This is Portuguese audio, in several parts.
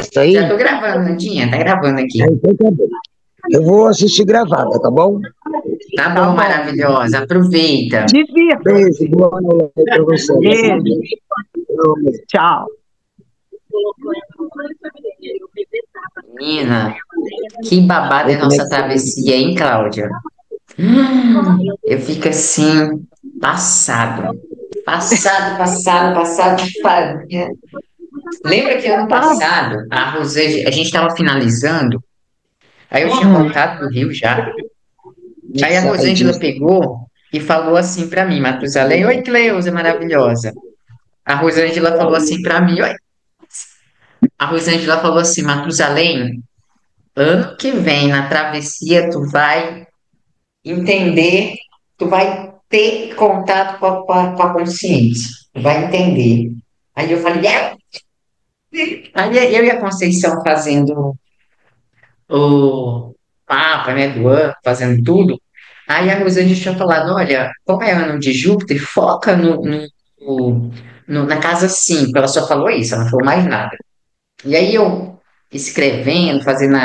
Isso Já aí? tô gravando, Nandinha, tá gravando aqui. Então tá bom. Eu vou assistir gravada, tá bom? Tá Tá bom, bom. maravilhosa. Aproveita. Beijo, Divirta-se. boa noite pra você. Beijo. Tchau. Menina, que babada Vê é como é nossa que você travessia, hein, Cláudia? Eu fico assim, passado. Passado de farinha. Lembra que ano Ah, passado, a Rosângela, a gente estava finalizando, aí eu tinha voltado do Rio já. Aí a sai Rosângela disso? pegou e falou assim pra mim, Matusalém, oi, Cleusa, maravilhosa. A Rosângela falou assim pra mim, oi. A Rosângela falou assim, Matusalém, ano que vem na travessia tu vai entender, tu vai ter contato com a consciência, tu vai entender. Aí eu falei, é? Aí eu e a Conceição fazendo o mapa, né, do ano, fazendo tudo. Aí a Rosângela tinha falado, olha, como é ano de Júpiter, foca na casa 5. Ela só falou isso, ela não falou mais nada. E aí eu, escrevendo, fazendo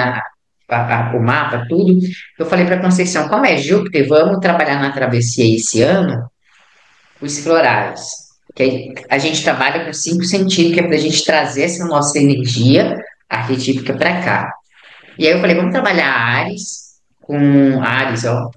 o mapa, tudo, eu falei para Conceição, como é Júpiter, vamos trabalhar na travessia esse ano, os florais. Que aí a gente trabalha com 5 sentidos, que é para a gente trazer essa nossa energia arquetípica para cá. E aí eu falei, vamos trabalhar Ares, com Ares, ó,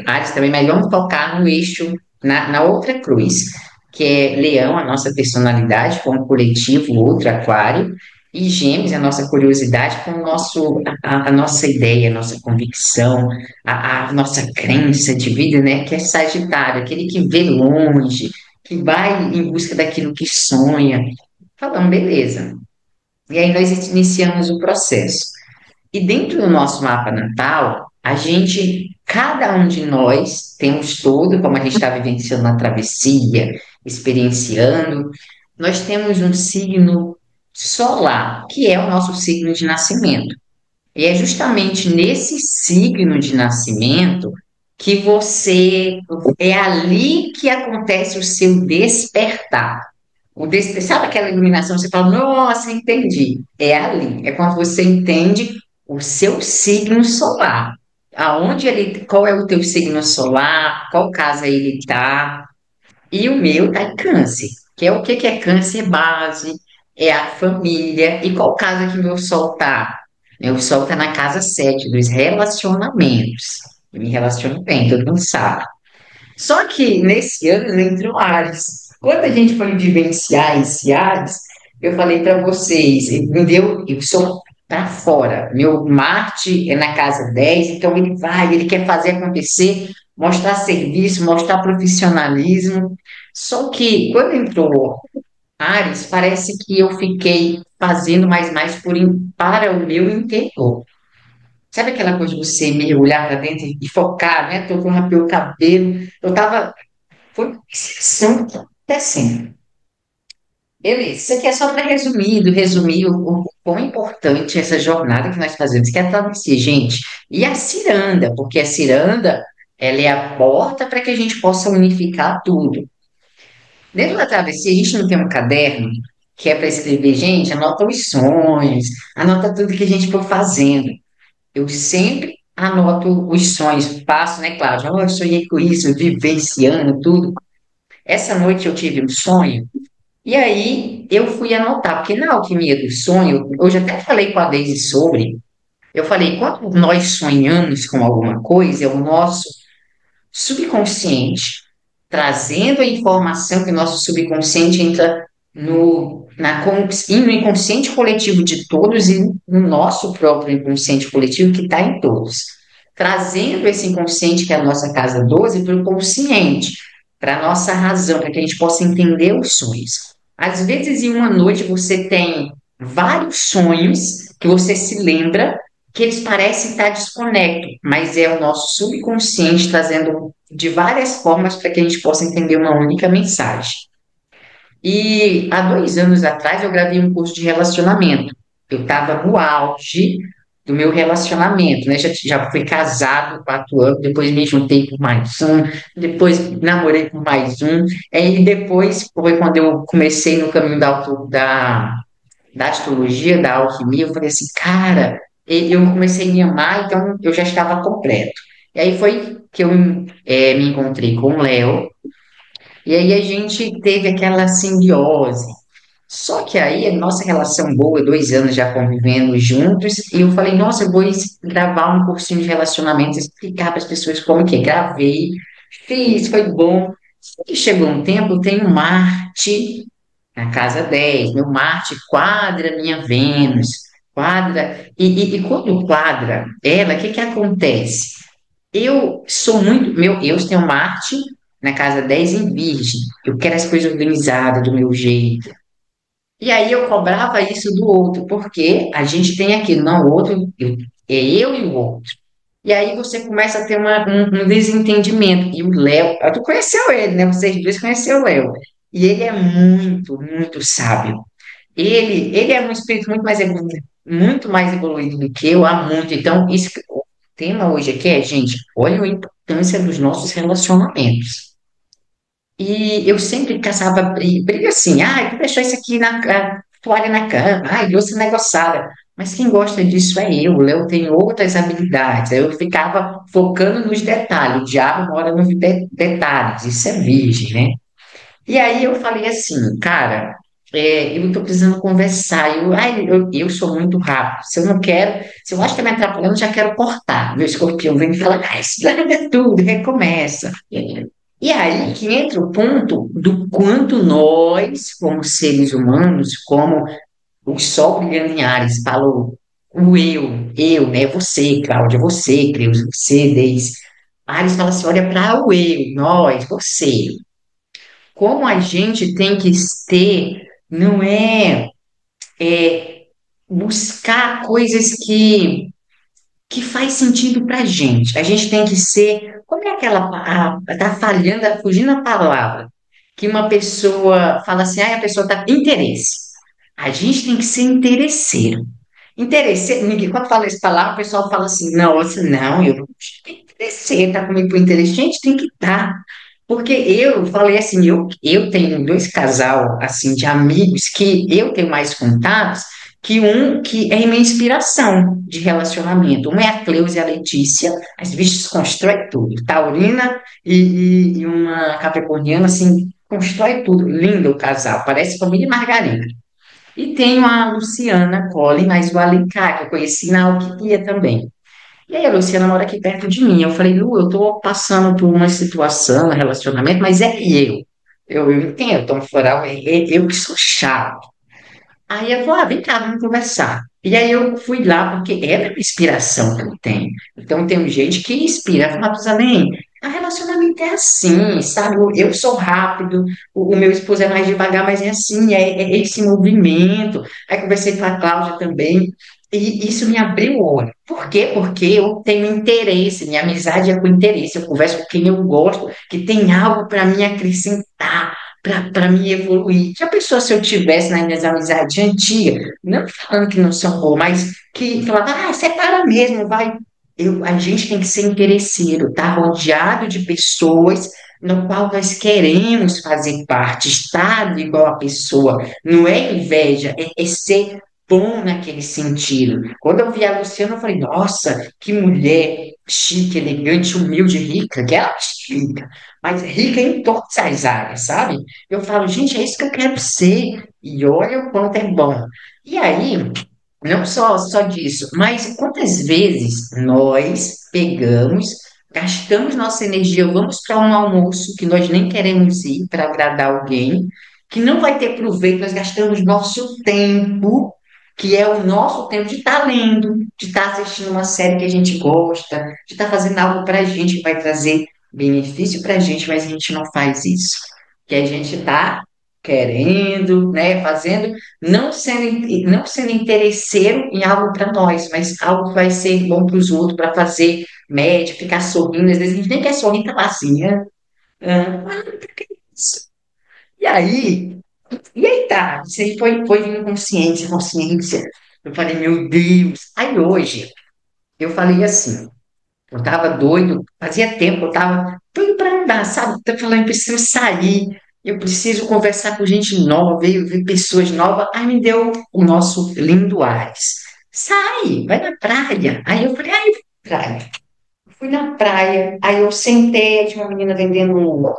Ares também, mas vamos focar no eixo, na outra cruz, que é Leão, a nossa personalidade, com o coletivo, o outro Aquário, e Gêmeos, a nossa curiosidade, com o nosso, a nossa ideia, a nossa convicção, a nossa crença de vida, né, que é Sagitário, aquele que vê longe, que vai em busca daquilo que sonha. Falamos, beleza. E aí nós iniciamos o processo. E dentro do nosso mapa natal, a gente, cada um de nós, temos todo, como a gente está vivenciando na travessia, experienciando, nós temos um signo solar, que é o nosso signo de nascimento. E é justamente nesse signo de nascimento que você, é ali que acontece o seu despertar. Sabe aquela iluminação, você fala, nossa, entendi. É ali, é quando você entende o seu signo solar. Aonde ele, qual é o teu signo solar, qual casa ele está. E o meu está em câncer, que é o que é câncer base, é a família. E qual casa que meu sol está? Meu sol está na casa 7 dos relacionamentos. Eu me relaciono bem, todo mundo sabe. Só que nesse ano entrou Ares. Quando a gente foi vivenciar esse Ares, eu falei para vocês, me deu, eu sou para fora. Meu Marte é na casa 10, então ele vai, ele quer fazer acontecer, mostrar serviço, mostrar profissionalismo. Só que quando entrou Ares, parece que eu fiquei fazendo mais para o meu interior. Sabe aquela coisa de você mergulhar para dentro e focar, né? Tô com rapei o cabelo. Eu tava foi uma exceção acontecendo. Beleza, isso aqui é só para resumir o quão importante essa jornada que nós fazemos, que é a travessia, gente. E a ciranda, porque a ciranda, ela é a porta para que a gente possa unificar tudo. Dentro da travessia, a gente não tem um caderno que é para escrever, gente, anota os sonhos, anota tudo que a gente for fazendo. Eu sempre anoto os sonhos, passo, né, Cláudia? Oh, eu sonhei com isso, vivenciando tudo. Essa noite eu tive um sonho, e aí eu fui anotar, porque na alquimia do sonho, eu já até falei com a Daisy sobre, eu falei, quando nós sonhamos com alguma coisa, é o nosso subconsciente trazendo a informação que o nosso subconsciente entra no inconsciente coletivo de todos e no nosso próprio inconsciente coletivo que está em todos. Trazendo esse inconsciente, que é a nossa casa 12 para o consciente, para a nossa razão, para que a gente possa entender os sonhos. Às vezes, em uma noite, você tem vários sonhos que você se lembra que eles parecem estar desconectos, mas é o nosso subconsciente trazendo de várias formas para que a gente possa entender uma única mensagem. E há 2 anos atrás eu gravei um curso de relacionamento. Eu estava no auge do meu relacionamento, né? Já fui casado 4 anos, depois me juntei com mais um, depois namorei com mais um, e depois foi quando eu comecei no caminho da da astrologia, da alquimia, eu falei assim, cara, eu comecei a me amar, então eu já estava completo. E aí foi que eu me encontrei com o Léo, e aí a gente teve aquela simbiose. Só que aí a nossa relação boa, 2 anos já convivendo juntos, e eu falei, nossa, eu vou gravar um cursinho de relacionamento, explicar para as pessoas como que é. Gravei, fiz, foi bom. E chegou um tempo, tem um Marte na casa 10, meu Marte quadra minha Vênus, quadra, e quando quadra ela, o que que acontece? Eu sou muito, eu tenho Marte na casa 10 em Virgem, eu quero as coisas organizadas do meu jeito, e aí eu cobrava isso do outro, porque a gente tem aquilo, não, o outro, é eu e o outro. E aí você começa a ter um desentendimento. E o Léo, tu conheceu ele, né? Vocês dois conheceram o Léo. E ele é muito, muito sábio. Ele é um espírito muito mais evoluído do que eu há muito. Então, o tema hoje aqui é, gente, olha a importância dos nossos relacionamentos. E eu sempre caçava briga assim, tu deixou isso aqui a toalha na cama, louça negociada. Mas quem gosta disso é eu, o Léo tem outras habilidades. Eu ficava focando nos detalhes, o diabo mora nos detalhes, isso é virgem, né? E aí eu falei assim, cara, eu tô precisando conversar. Eu sou muito rápido. Se eu não quero, se eu acho que tá me atrapalhando, eu já quero cortar. Meu escorpião vem e fala, estraga tudo, recomeça. E aí que entra o ponto do quanto nós, como seres humanos, como o Sol brilhando em Ares, falou, né? Você, Cláudia, você, Creuza, você, Deise. Ares fala assim: olha para o eu, nós, você. Como a gente tem que ter, não é buscar coisas que faz sentido para a gente. A gente tem que ser, como é aquela, tá falhando, tá fugindo a palavra, que uma pessoa fala assim, a pessoa tá interesse. A gente tem que ser interesseiro. Interesseiro, ninguém, quando fala essa palavra, o pessoal fala assim, nossa, não, eu não tenho interesseiro, tá comigo por interesse. Gente, tem que estar. Porque eu falei assim, eu tenho dois casal assim de amigos que eu tenho mais contatos que um que é minha inspiração de relacionamento. Uma é a Cleusa e a Letícia, as bichas constroem tudo. Taurina e uma capricorniana, assim, constrói tudo. Lindo o casal, parece família Margarida. E tenho a Luciana Collin, mas o Alencar, que eu conheci na Alquimia também. E aí a Luciana mora aqui perto de mim. Eu falei, Lu, eu tô passando por uma situação, um relacionamento, mas é eu. Eu entendo, Tom Floral, eu que sou chato. Aí ela falou, vem cá, vamos conversar. E aí eu fui lá, porque ela é uma inspiração que eu tenho. Então tem gente que inspira, fala, Matusalém, a relacionamento é assim, sabe? Eu sou rápido, o meu esposo é mais devagar, mas é assim, é esse movimento. Aí conversei com a Cláudia também, e isso me abriu o olho. Por quê? Porque eu tenho interesse, minha amizade é com interesse, eu converso com quem eu gosto, que tem algo para me acrescentar para me evoluir. Já pensou se eu tivesse nas minhas amizades antigas, não falando que não são boas, mas que falava, separa mesmo, vai. A gente tem que ser interesseiro, tá rodeado de pessoas no qual nós queremos fazer parte, estar igual a pessoa. Não é inveja, é ser bom naquele sentido. Quando eu vi a Luciana, eu falei, nossa, que mulher chique, elegante, humilde, rica, que ela é rica, mas rica em todas as áreas, sabe? Eu falo, gente, é isso que eu quero ser. E olha o quanto é bom. E aí, não só disso, mas quantas vezes nós pegamos, gastamos nossa energia, vamos para um almoço que nós nem queremos ir para agradar alguém, que não vai ter proveito, nós gastamos nosso tempo, que é o nosso tempo de estar lendo, de estar assistindo uma série que a gente gosta, de estar fazendo algo para a gente que vai trazer benefício para a gente, mas a gente não faz isso. Que a gente está querendo, né, fazendo, não sendo interesseiro em algo para nós, mas algo que vai ser bom para os outros, para fazer média, ficar sorrindo. Às vezes a gente nem quer sorrir, tá lá assim, né? Isso. E aí, tá, isso aí foi vindo consciência, consciência. Eu falei, meu Deus. Aí hoje, eu falei assim, eu tava doido, fazia tempo, eu tava doido para andar, sabe? Tô falando, preciso sair. eu preciso conversar com gente nova, ver pessoas novas. Aí me deu o nosso lindo Ares. Sai, vai na praia. Aí eu falei, ai, praia. Fui na praia, aí eu sentei, tinha uma menina vendendo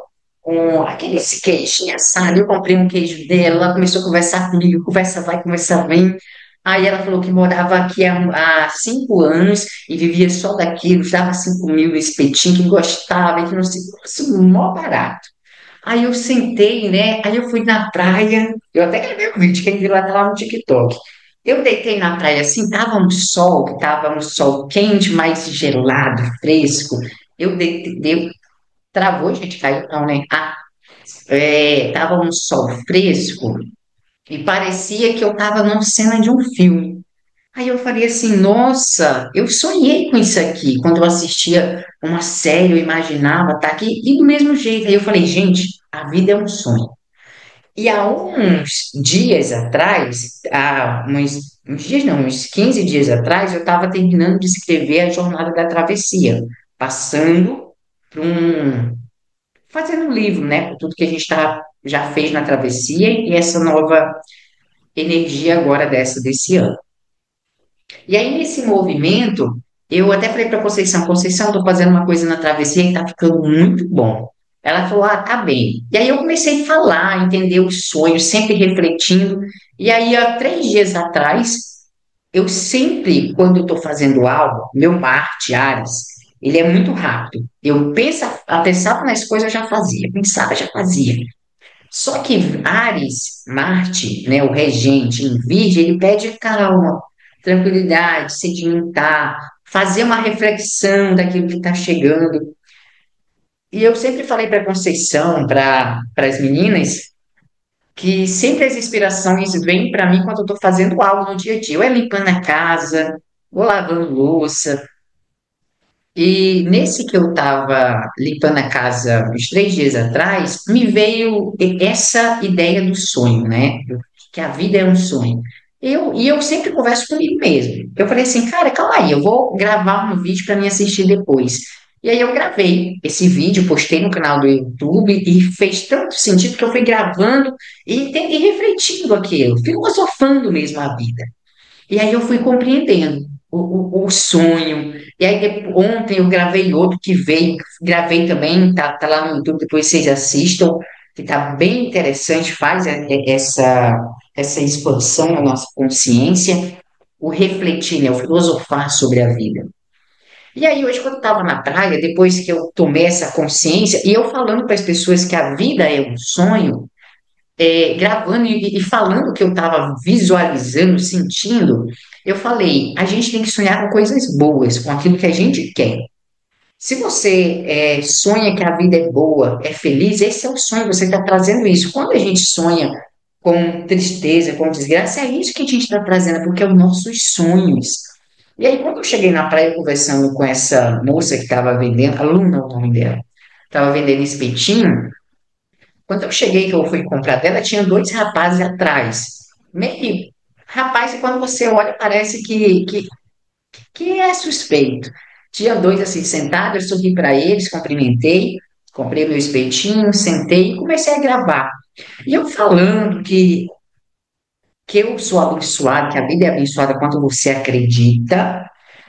aqueles queijinhos, sabe? Eu comprei um queijo dela, ela começou a conversar comigo, conversa vai, conversa vem. Aí ela falou que morava aqui há 5 anos e vivia só daquilo, dava 5.000 no espetinho, que gostava, e que não sei, isso, mó barato. Aí eu sentei, né? Aí eu fui na praia, eu até gravei um vídeo, quem viu lá tá lá no TikTok. Eu deitei na praia assim, tava um sol quente, mas gelado, fresco. Eu deitei, travou, gente, caiu não, né? Tava um sol fresco e parecia que eu tava numa cena de um filme. Aí eu falei assim, nossa, eu sonhei com isso aqui. Quando eu assistia uma série, eu imaginava estar aqui, e do mesmo jeito. Aí eu falei, gente, a vida é um sonho. E há uns dias atrás, uns dias não, uns 15 dias atrás, eu estava terminando de escrever a Jornada da Travessia, passando por fazendo um livro, né, por tudo que a gente já fez na travessia e essa nova energia agora desse ano. E aí, nesse movimento, eu até falei para Conceição, Conceição, estou fazendo uma coisa na travessia e está ficando muito bom. Ela falou, ah, tá bem. E aí eu comecei a falar, entender os sonhos, sempre refletindo. E aí, há 3 dias atrás, eu sempre, quando eu estou fazendo algo, meu Marte, Ares, ele é muito rápido. Pensava nas coisas, eu já fazia. Pensava, já fazia. Só que Ares, Marte, né, o regente em Virgem, ele pede calma, tranquilidade, sedimentar, fazer uma reflexão daquilo que está chegando. E eu sempre falei para Conceição, para as meninas, que sempre as inspirações vêm para mim quando eu estou fazendo algo no dia a dia. Ou é limpando a casa, ou lavando louça. E nesse que eu estava limpando a casa uns 3 dias atrás, me veio essa ideia do sonho, né? Que a vida é um sonho. E eu sempre converso comigo mesmo. Eu falei assim, cara, calma aí, eu vou gravar um vídeo para me assistir depois. E aí eu gravei esse vídeo, postei no canal do YouTube e fez tanto sentido que eu fui gravando e refletindo aquilo, filosofando mesmo a vida. E aí eu fui compreendendo o sonho. E aí ontem eu gravei outro que veio, gravei também, tá lá no YouTube, depois vocês assistam, que tá bem interessante, faz essa expansão na nossa consciência, o refletir, né, o filosofar sobre a vida. E aí hoje, quando eu estava na praia, depois que eu tomei essa consciência, e eu falando para as pessoas que a vida é um sonho, gravando e falando o que eu estava visualizando, sentindo, eu falei, a gente tem que sonhar com coisas boas, com aquilo que a gente quer. Se você sonha que a vida é boa, é feliz, esse é o sonho, você está trazendo isso. Quando a gente sonha com tristeza, com desgraça, é isso que a gente está trazendo, porque é os nossos sonhos. E aí, quando eu cheguei na praia conversando com essa moça que estava vendendo, a Luna é o nome dela, estava vendendo espetinho, quando eu cheguei, que eu fui comprar dela, tinha dois rapazes atrás. Meio rapaz, e quando você olha, parece que é suspeito. Tinha dois assim sentados, eu sorri para eles, cumprimentei, comprei meu espetinho, sentei e comecei a gravar. E eu falando que eu sou abençoado, que a vida é abençoada quando você acredita,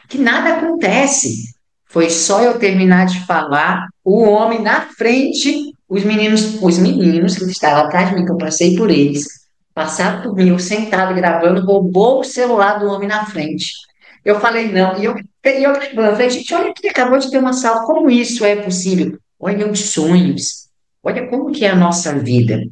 que nada acontece. Foi só eu terminar de falar, o homem na frente, os meninos que estavam atrás de mim, que eu passei por eles, passaram por mim, eu sentado gravando, roubou o celular do homem na frente. Eu falei, não, eu falei, gente, olha que acabou de ter uma sala, como isso é possível? Olha os sonhos, olha como que é a nossa vida.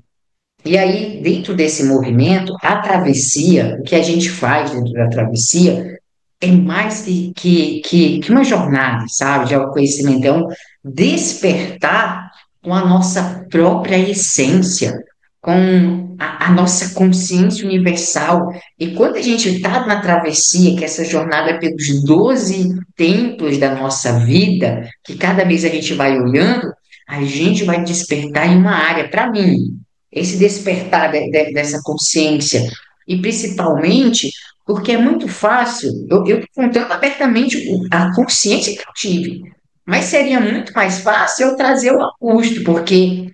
E aí, dentro desse movimento, a travessia, o que a gente faz dentro da travessia, é mais que uma jornada, sabe, de autoconhecimento, é um despertar com a nossa própria essência, com a nossa consciência universal. E quando a gente está na travessia, que essa jornada é pelos 12 templos da nossa vida, que cada vez a gente vai olhando, a gente vai despertar em uma área, para mim, esse despertar dessa consciência, e principalmente porque é muito fácil, eu estou contando abertamente a consciência que eu tive, mas seria muito mais fácil eu trazer o Augusto, porque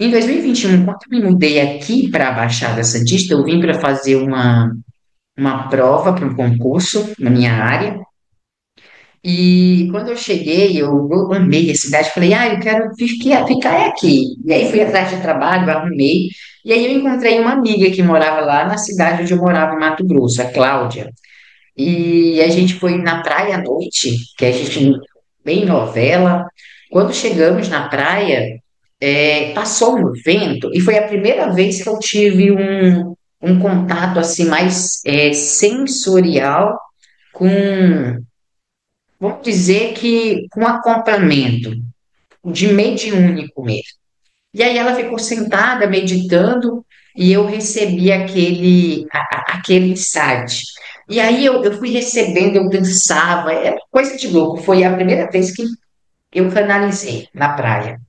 Em 2021, quando eu me mudei aqui para a Baixada Santista, eu vim para fazer uma prova para um concurso na minha área. E quando eu cheguei, eu amei a cidade. Falei, eu quero ficar aqui. E aí fui atrás de trabalho, arrumei. E aí eu encontrei uma amiga que morava lá na cidade onde eu morava, em Mato Grosso, a Cláudia. E a gente foi na praia à noite, que a gente, bem novela. Quando chegamos na praia, passou um vento e foi a primeira vez que eu tive um contato assim mais sensorial com, vamos dizer que com acompanhamento de mediúnico mesmo. E aí ela ficou sentada meditando e eu recebi aquele insight. E aí eu fui recebendo, eu dançava, é coisa de louco. Foi a primeira vez que eu canalizei na praia.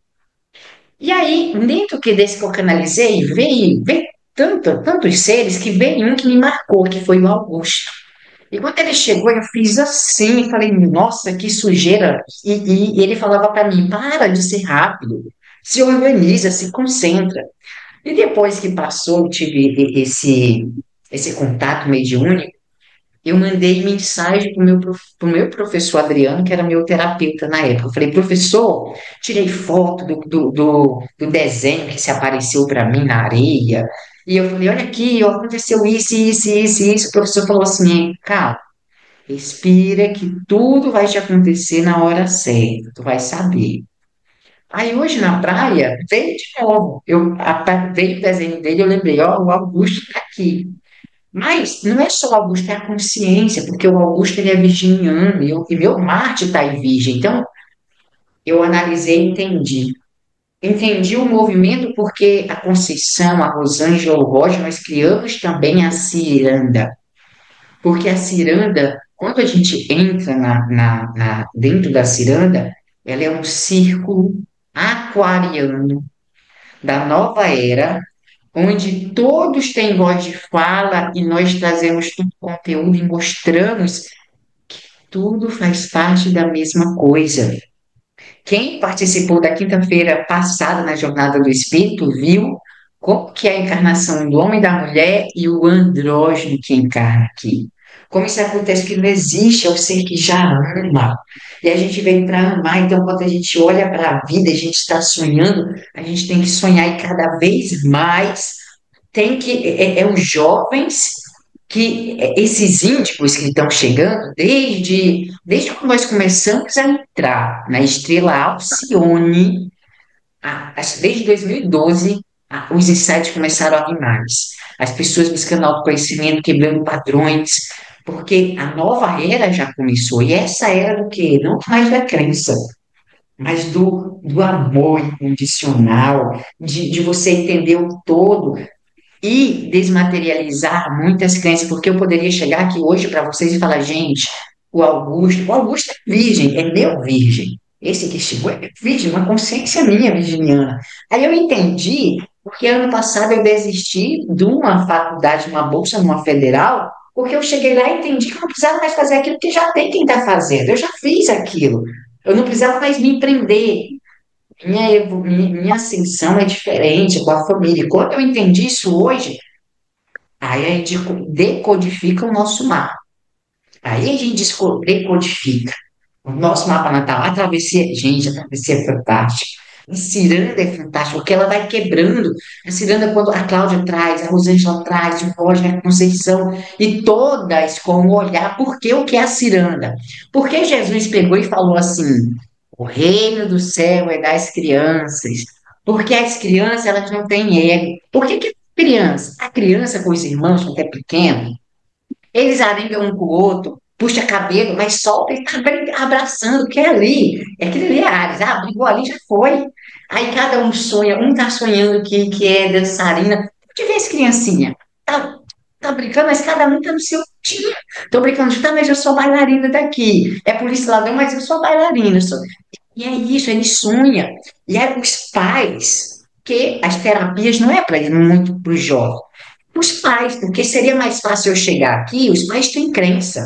E aí, dentro desse que eu canalizei, veio tantos seres que veio um que me marcou, que foi o Augusto. E quando ele chegou, eu fiz assim, e falei, nossa, que sujeira. E ele falava para mim, para de ser rápido, se organiza, se concentra. E depois que passou, eu tive esse contato mediúnico, eu mandei mensagem pro meu professor Adriano, que era meu terapeuta na época. Eu falei, professor, tirei foto do desenho que se apareceu para mim na areia. E eu falei, olha aqui, ó, aconteceu isso, isso, isso, isso. O professor falou assim, calma, respira que tudo vai te acontecer na hora certa, tu vai saber. Aí hoje na praia, veio de novo. Veio o desenho dele, eu lembrei, ó, o Augusto está aqui. Mas não é só o Augusto, é a consciência, porque o Augusto ele é virginiano e meu Marte está em Virgem. Então, eu analisei e entendi. Entendi o movimento porque a Conceição, a Rosângela, o Roger, nós criamos também a ciranda. Porque a ciranda, quando a gente entra dentro da ciranda, ela é um círculo aquariano da nova era, onde todos têm voz de fala e nós trazemos todo o conteúdo e mostramos que tudo faz parte da mesma coisa. Quem participou da quinta-feira passada na Jornada do Espírito viu como que é a encarnação do homem e da mulher e o andrógeno que encarna aqui. Como isso acontece que não existe, é o ser que já ama. E a gente vem para amar, então quando a gente olha para a vida, a gente está sonhando, a gente tem que sonhar e cada vez mais os jovens esses índigos que estão chegando, desde que nós começamos a entrar na estrela Alcione, desde 2012, os insights começaram a vir mais. As pessoas buscando autoconhecimento, quebrando padrões, porque a nova era já começou. E essa era do quê? Não mais da crença, mas do amor incondicional, de você entender o todo e desmaterializar muitas crenças, porque eu poderia chegar aqui hoje para vocês e falar, gente, o Augusto é virgem, é meu virgem. Esse que chegou é virgem, uma consciência minha virginiana. Aí eu entendi, porque ano passado eu desisti de uma faculdade, uma bolsa numa federal, porque eu cheguei lá e entendi que eu não precisava mais fazer aquilo que já tem quem está fazendo. Eu já fiz aquilo. Eu não precisava mais me prender. Minha ascensão é diferente com a família. E quando eu entendi isso hoje, aí a gente decodifica o nosso mapa. Aí a gente decodifica o nosso mapa natal. A travessia é fantástica. A ciranda é fantástica, porque ela vai quebrando. A ciranda, quando a Cláudia traz, a Rosângela traz, o Roger, a Conceição, e todas com o olhar, porque o que é a ciranda? Porque Jesus pegou e falou assim: o reino do céu é das crianças. Porque as crianças, elas não têm ego. Por que criança? A criança com os irmãos, quando é pequeno, eles arengam um com o outro, puxa cabelo, mas solta e tá abraçando, que é ali. É aquele ali é Ares. Brigou ali, já foi. Aí cada um sonha, um tá sonhando que é dançarina. Tu vê as criancinhas, tá brincando, mas cada um tá no seu time. Tô brincando, tá, mas eu sou bailarina daqui. É polícia ladrão, mas eu sou bailarina. E é isso, ele sonha. E é os pais, que as terapias não é para muito para os jovens. Os pais, porque seria mais fácil eu chegar aqui, os pais têm crença.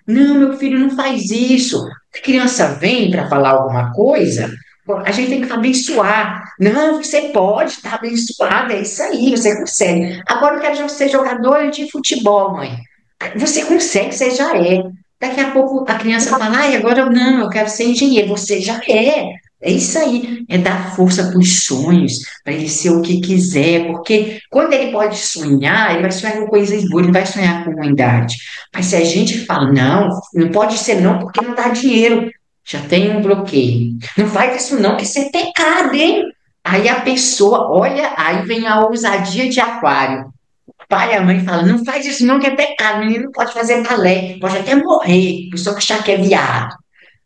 Não, meu filho não faz isso. A criança vem para falar alguma coisa, A gente tem que abençoar. Não, você pode estar abençoado, é isso aí, você consegue. Agora eu quero ser jogador de futebol, mãe. Você consegue, você já é. Daqui a pouco a criança fala, ai, agora eu não, eu quero ser engenheiro. Você já é. É isso aí, é dar força para os sonhos, para ele ser o que quiser, porque quando ele pode sonhar, ele vai sonhar com coisas boas, ele vai sonhar com ruindade. Mas se a gente fala, não, não pode ser não, porque não dá dinheiro, já tem um bloqueio. Não faz isso não, que isso é pecado, hein? Aí a pessoa, olha, aí vem a ousadia de aquário. O pai e a mãe falam, não faz isso não, que é pecado, o menino não pode fazer balé, pode até morrer, a pessoa que achar que é viado.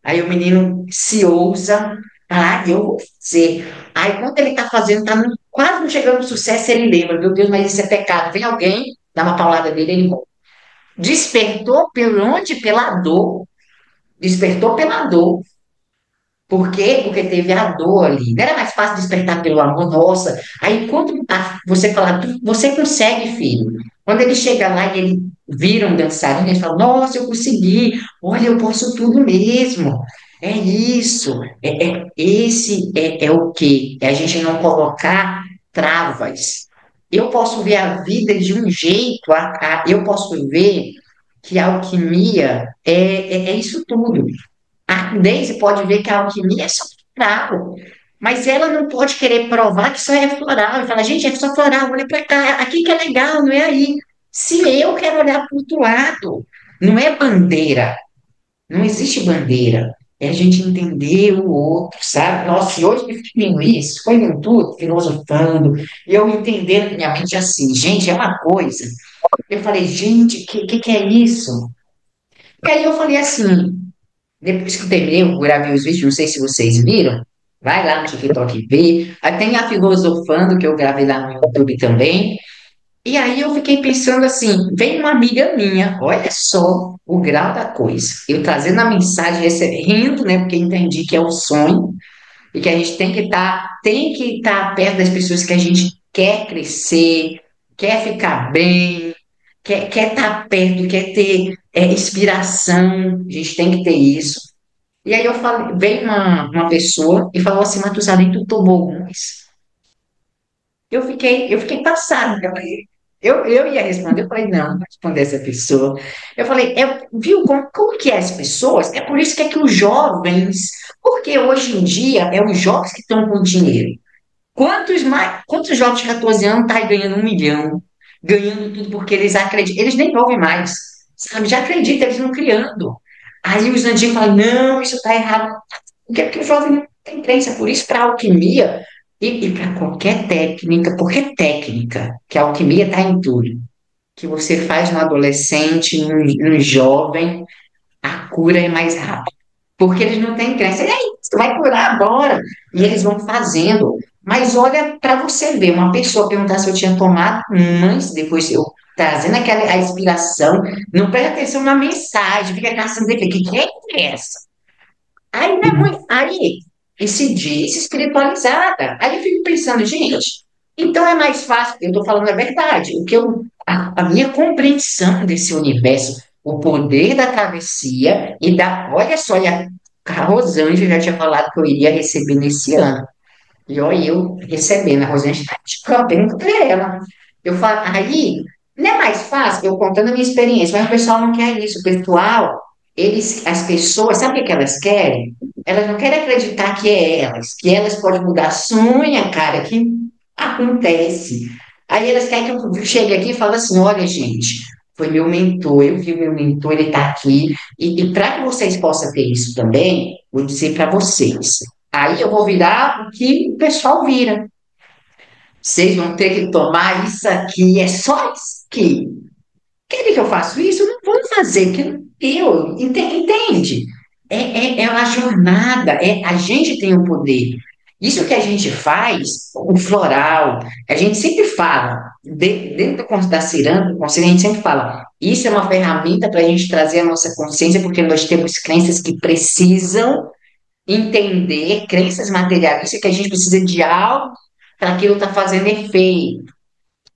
Aí o menino se ousa, fala, ah, eu vou fazer. Aí quando ele está fazendo, quase não chegando no sucesso, ele lembra, meu Deus, mas isso é pecado. Vem alguém, dá uma paulada dele, ele morre. Despertou por onde? Pela dor. Despertou pela dor. Por quê? Porque teve a dor ali. Não era mais fácil despertar pelo amor, nossa. Aí, quando você fala, você consegue, filho. Quando ele chega lá e ele vira um dançarino, ele fala, nossa, eu consegui. Olha, eu posso tudo mesmo. É isso. Esse é o quê? É a gente não colocar travas. Eu posso ver a vida de um jeito, eu posso ver que a alquimia é isso tudo. A Daisy pode ver que a alquimia é só floral, mas ela não pode querer provar que só é floral. E fala, gente, é só floral, olha para cá, aqui que é legal, não é aí. Se eu quero olhar para o outro lado, não é bandeira, não existe bandeira. É a gente entender o outro, sabe? Nossa, e hoje que fiquei isso, foi em tudo, filosofando, e eu entendendo minha mente assim, gente, é uma coisa. Eu falei, gente, que é isso? E aí eu falei assim, depois que eu terminei, eu gravei os vídeos, não sei se vocês viram. Vai lá no TikTok e vê. Aí tem a Filosofando, que eu gravei lá no YouTube também. E aí eu fiquei pensando assim, vem uma amiga minha, olha só o grau da coisa. Eu trazendo a mensagem, rindo, né? Porque entendi que é um sonho e que a gente tem que estar perto das pessoas que a gente quer crescer, quer ficar bem, quer estar perto, quer ter inspiração. A gente tem que ter isso. E aí eu falei, veio uma pessoa e falou assim, Matusalém, tu tomou alguns? Eu fiquei passada. Eu ia responder, eu falei, não, não vou responder essa pessoa. Eu falei, viu como que é as pessoas? É por isso que os jovens, porque hoje em dia é os jovens que estão com dinheiro. Quantos jovens de 14 anos estão ganhando 1 milhão, ganhando tudo porque eles acreditam, eles nem ouvem mais, sabe? Já acreditam, eles não criando. Aí os antigos falam, não, isso está errado. Porque o jovem não tem crença, por isso, para a alquimia e para qualquer técnica, porque técnica, que a alquimia está em tudo, que você faz no adolescente, no jovem, a cura é mais rápida. Porque eles não têm crença. E aí, você vai curar agora. E eles vão fazendo. Mas olha, para você ver, uma pessoa perguntar se eu tinha tomado, mas depois eu trazendo aquela a inspiração, não presta atenção na mensagem, fica caçando defeito. Que é essa? Aí, né, aí, e se diz espiritualizada. Aí eu fico pensando, gente, então é mais fácil, eu estou falando a verdade, a minha compreensão desse universo, o poder da travessia e olha só, e a Rosângela já tinha falado que eu iria receber nesse ano. E olha, eu recebendo, a Rosângela, eu pergunto para ela. Eu falo, aí, não é mais fácil, eu contando a minha experiência, mas o pessoal não quer isso. O pessoal, as pessoas, sabe o que elas querem? Elas não querem acreditar que elas podem mudar. Sonha, cara, que acontece. Aí elas querem que eu chegue aqui e fale assim: olha, gente, foi meu mentor, eu vi o meu mentor, ele está aqui. E para que vocês possam ter isso também, vou dizer para vocês. Aí eu vou virar o que o pessoal vira. Vocês vão ter que tomar isso aqui, é só isso aqui. Querem que eu faça isso? Não vou fazer, que entende? É uma jornada, a gente tem o poder. Isso que a gente faz, o floral, a gente sempre fala, dentro do da ciranda, do conselho, a gente sempre fala, isso é uma ferramenta para a gente trazer a nossa consciência, porque nós temos crenças que precisam entender, crenças materialistas, que a gente precisa de algo para aquilo estar fazendo efeito.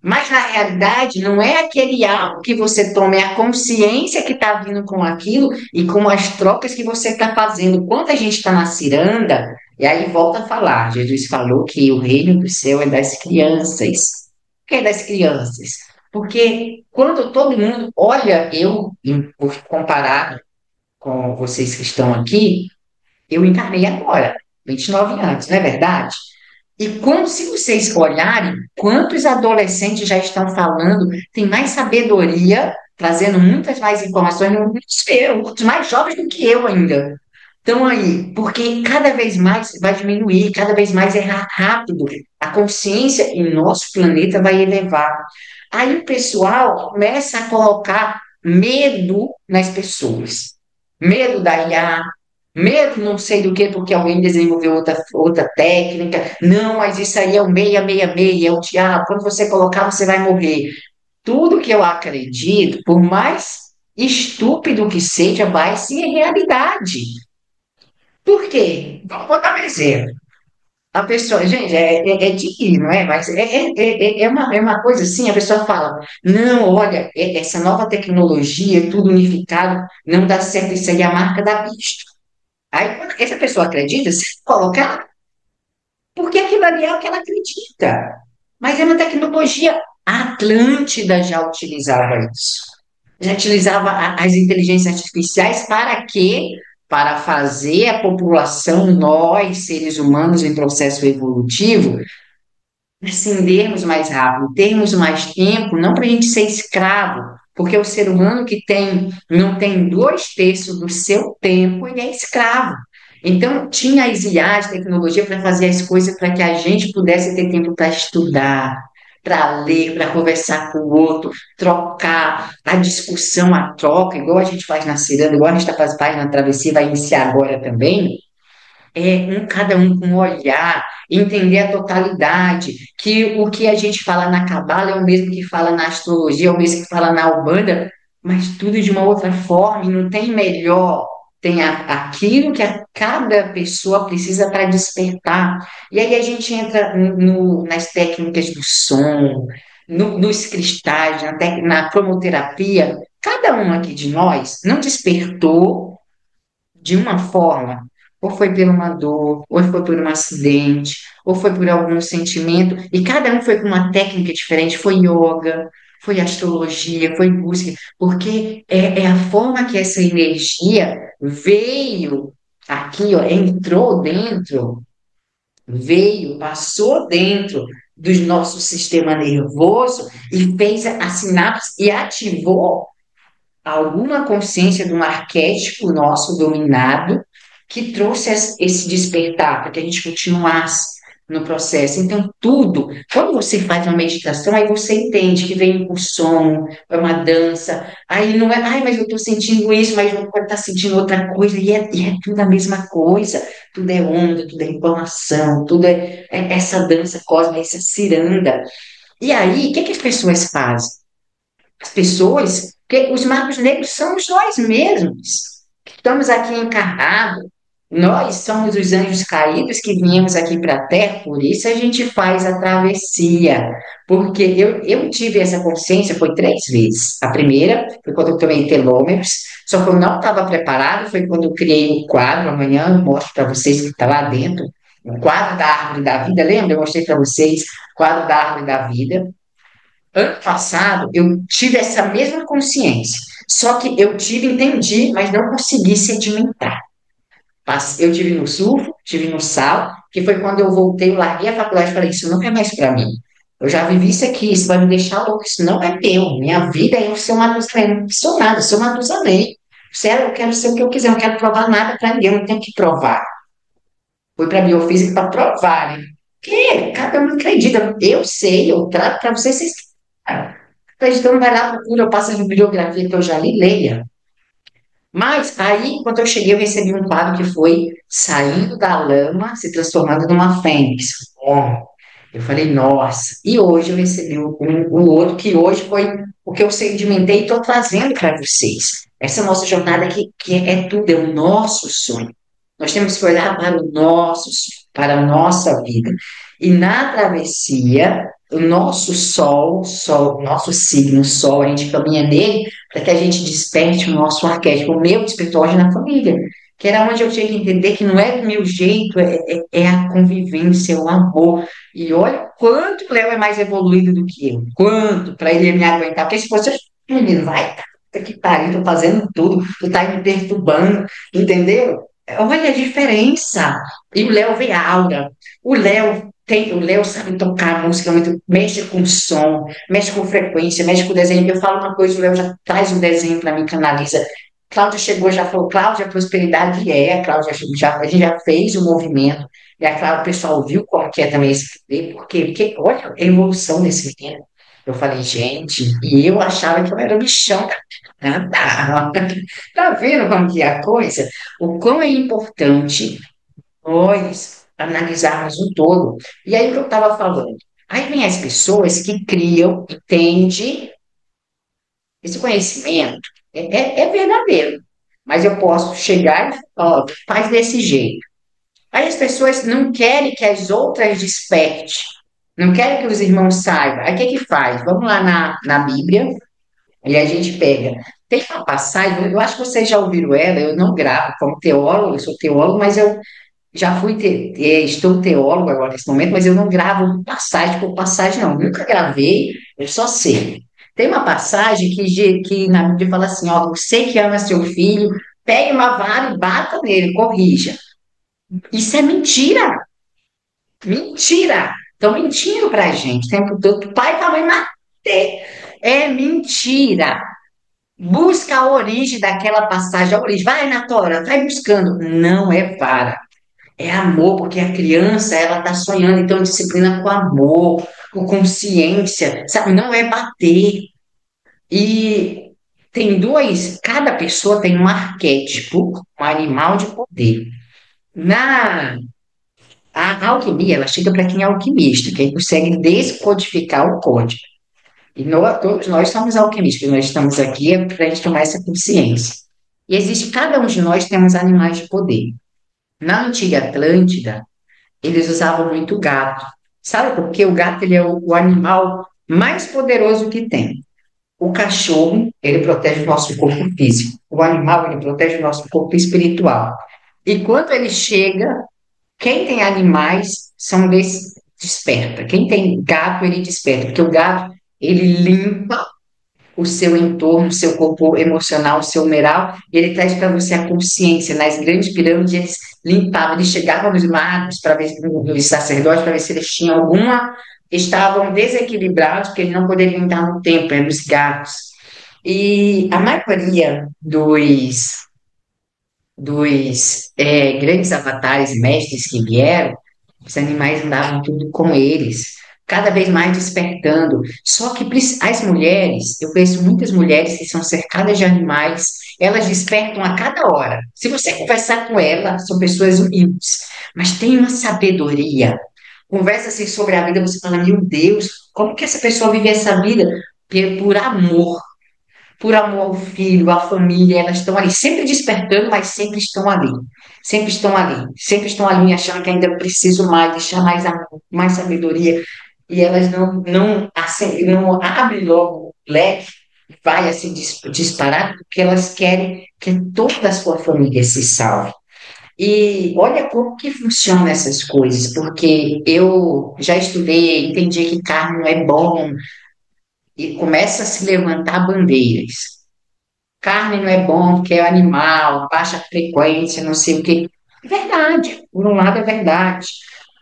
Mas na realidade não é aquele algo que você toma, é a consciência que está vindo com aquilo e com as trocas que você está fazendo. Quando a gente está na ciranda, e aí volta a falar, Jesus falou que o reino do céu é das crianças. Por que é das crianças? Porque quando todo mundo olha, comparado com vocês que estão aqui, eu encarnei agora, 29 anos, não é verdade? E como se vocês olharem, quantos adolescentes já estão falando, tem mais sabedoria, trazendo muitas mais informações, muitos mais jovens do que eu ainda. Então aí, porque cada vez mais vai diminuir, cada vez mais é rápido, a consciência em nosso planeta vai elevar. Aí o pessoal começa a colocar medo nas pessoas. Medo da IA, medo não sei do que, porque alguém desenvolveu outra técnica. Não, mas isso aí é o 666, é o diabo. Quando você colocar, você vai morrer. Tudo que eu acredito, por mais estúpido que seja, vai ser realidade. Por quê? Vou dar um exemplo. A pessoa, gente, é de rir, não é? Mas é uma coisa assim, a pessoa fala, não, olha, essa nova tecnologia, tudo unificado, não dá certo, isso aí é a marca da besta. Aí, quando essa pessoa acredita, se colocar, porque aquilo ali é o que ela acredita. Mas é uma tecnologia. A Atlântida já utilizava isso. Já utilizava as inteligências artificiais para quê? Para fazer a população, nós, seres humanos, em processo evolutivo, ascendermos mais rápido, termos mais tempo, não para a gente ser escravo, porque o ser humano que não tem 2/3 do seu tempo, ele é escravo. Então, tinha as IAs, tecnologia, para fazer as coisas para que a gente pudesse ter tempo para estudar, para ler, para conversar com o outro, trocar a discussão, a troca, igual a gente faz na ciranda, igual a gente faz na travessia, vai iniciar agora também, cada um com um olhar, entender a totalidade, que o que a gente fala na Cabala é o mesmo que fala na astrologia, é o mesmo que fala na Umbanda, mas tudo de uma outra forma, e não tem melhor, tem aquilo que cada pessoa precisa para despertar. E aí a gente entra nas técnicas do som, nos cristais, na cromoterapia. Cada um aqui de nós não despertou de uma forma, ou foi por uma dor, ou foi por um acidente, ou foi por algum sentimento, e cada um foi com uma técnica diferente, foi yoga, foi astrologia, foi música, porque é a forma que essa energia veio aqui, ó, entrou dentro, veio, passou dentro do nosso sistema nervoso e fez a sinapse e ativou alguma consciência de um arquétipo nosso dominado que trouxe esse despertar para que a gente continuasse no processo. Então, tudo, quando você faz uma meditação, aí você entende que vem o som, é uma dança, aí não é, ai, mas eu estou sentindo isso, mas eu pode estar sentindo outra coisa, e é tudo a mesma coisa, tudo é onda, tudo é informação, tudo é essa dança cósmica, essa ciranda. E aí, o que as pessoas fazem? As pessoas, porque os magos negros somos nós mesmos, que estamos aqui encarnados, nós somos os anjos caídos que viemos aqui para a Terra, por isso a gente faz a travessia, porque eu tive essa consciência, foi 3 vezes. A primeira foi quando eu tomei telômeros, só que eu não estava preparado, foi quando eu criei o quadro, amanhã eu mostro para vocês que está lá dentro, o quadro da árvore da vida, lembra? Eu mostrei para vocês o quadro da árvore da vida. Ano passado, eu tive essa mesma consciência, só que eu entendi, mas não consegui sedimentar. Eu tive no surf, tive no sal, que foi quando eu voltei, eu larguei a faculdade e falei, isso não é mais para mim. Eu já vivi isso aqui, isso vai me deixar louco, isso não é meu. Minha vida é eu ser uma Matusalém, não sou nada, eu sou uma Matusalém. Sério, eu quero ser o que eu quiser, eu não quero provar nada para ninguém, eu não tenho que provar. Fui para a biofísica para provar, né? Que cada um acredita, eu sei, eu trato para vocês acreditando, vai lá, procura, eu passo a bibliografia que eu já li, leia. Mas aí, quando eu cheguei, eu recebi um quadro que foi saindo da lama, se transformando numa fênix. Bom, eu falei, nossa. E hoje eu recebi o outro, que hoje foi o que eu sedimentei e estou trazendo para vocês. Essa nossa jornada aqui, que é tudo, é o nosso sonho. Nós temos que olhar para o nosso sonho, para a nossa vida. E na travessia, o nosso sol, nosso signo sol, a gente caminha nele para que a gente desperte o nosso arquétipo. O meu despertou hoje na família, que era onde eu tinha que entender que não é do meu jeito, é a convivência, é o amor. E olha o quanto o Léo é mais evoluído do que eu. Quanto para ele me aguentar. Porque se fosse, menino, vai, puta que pariu, tô fazendo tudo, tu tá me perturbando, entendeu? Olha a diferença. E o Léo vê aura. O Léo sabe tocar música muito, mexe com som, mexe com frequência, mexe com desenho. Eu falo uma coisa, o Léo já traz um desenho para mim, canaliza. Cláudia chegou, já falou, Cláudia, prosperidade a Cláudia a gente já fez o movimento, e a Cláudia, o pessoal viu como que é também escrever, porque olha a evolução desse menino. Eu falei, gente, e eu achava que eu era o bichão. Ah, tá, tá vendo como que é a coisa? O quão é importante nós analisarmos o todo. E aí o que eu estava falando? Aí vem as pessoas que criam, entende? Esse conhecimento é verdadeiro, mas eu posso chegar e falar, ó, faz desse jeito. Aí as pessoas não querem que as outras desperte, não querem que os irmãos saibam. Aí o que que faz? Vamos lá na Bíblia e a gente pega. Tem uma passagem, eu acho que vocês já ouviram ela, eu não gravo como teólogo, eu sou teólogo, mas eu já estou teólogo agora nesse momento, mas eu não gravo passagem por passagem, não. Nunca gravei, eu só sei. Tem uma passagem que na Bíblia fala assim: ó, você que ama seu filho, pegue uma vara e bata nele, corrija. Isso é mentira! Mentira! Estão mentindo pra gente o tempo todo. Pai e mãe matei. É mentira! Busca a origem daquela passagem, a origem. Vai na Tora, vai buscando. Não é vara. É amor, porque a criança, ela está sonhando, então disciplina com amor, com consciência, sabe? Não é bater. E tem cada pessoa tem um arquétipo, um animal de poder. Na a alquimia, ela chega para quem é alquimista, quem consegue descodificar o código. E todos nós somos alquimistas, nós estamos aqui para a gente tomar essa consciência. E existe, cada um de nós temos animais de poder. Na antiga Atlântida, eles usavam muito gato. Sabe por quê? O gato ele é o animal mais poderoso que tem. O cachorro, ele protege o nosso corpo físico. O animal, ele protege o nosso corpo espiritual. E quando ele chega, quem tem animais desperta. Quem tem gato, ele desperta. Porque o gato, ele limpa o seu entorno, o seu corpo emocional, o seu humeral, e ele traz para você a consciência. Nas grandes pirâmides, eles limpavam, eles chegavam nos magos, para ver, nos sacerdotes, para ver se eles tinham alguma, estavam desequilibrados, porque eles não poderiam entrar no templo, eram os gatos. E a maioria dos grandes avatares, mestres que vieram, os animais andavam tudo com eles, cada vez mais despertando. Só que as mulheres, eu conheço muitas mulheres que são cercadas de animais, elas despertam a cada hora. Se você conversar com elas, são pessoas humildes, mas tem uma sabedoria. Conversa assim sobre a vida, você fala, meu Deus, como que essa pessoa vive essa vida? Por amor. Por amor ao filho, à família, elas estão ali, sempre despertando, mas sempre estão ali. Sempre estão ali. Sempre estão ali achando que ainda preciso mais, deixar mais amor, mais sabedoria. E elas não abrem logo o leque, vai assim disparar, porque elas querem que toda a sua família se salve. E olha como que funcionam essas coisas, porque eu já estudei, entendi que carne não é bom, e começa a se levantar bandeiras. Carne não é bom porque é animal, baixa frequência, não sei o quê. É verdade, por um lado é verdade.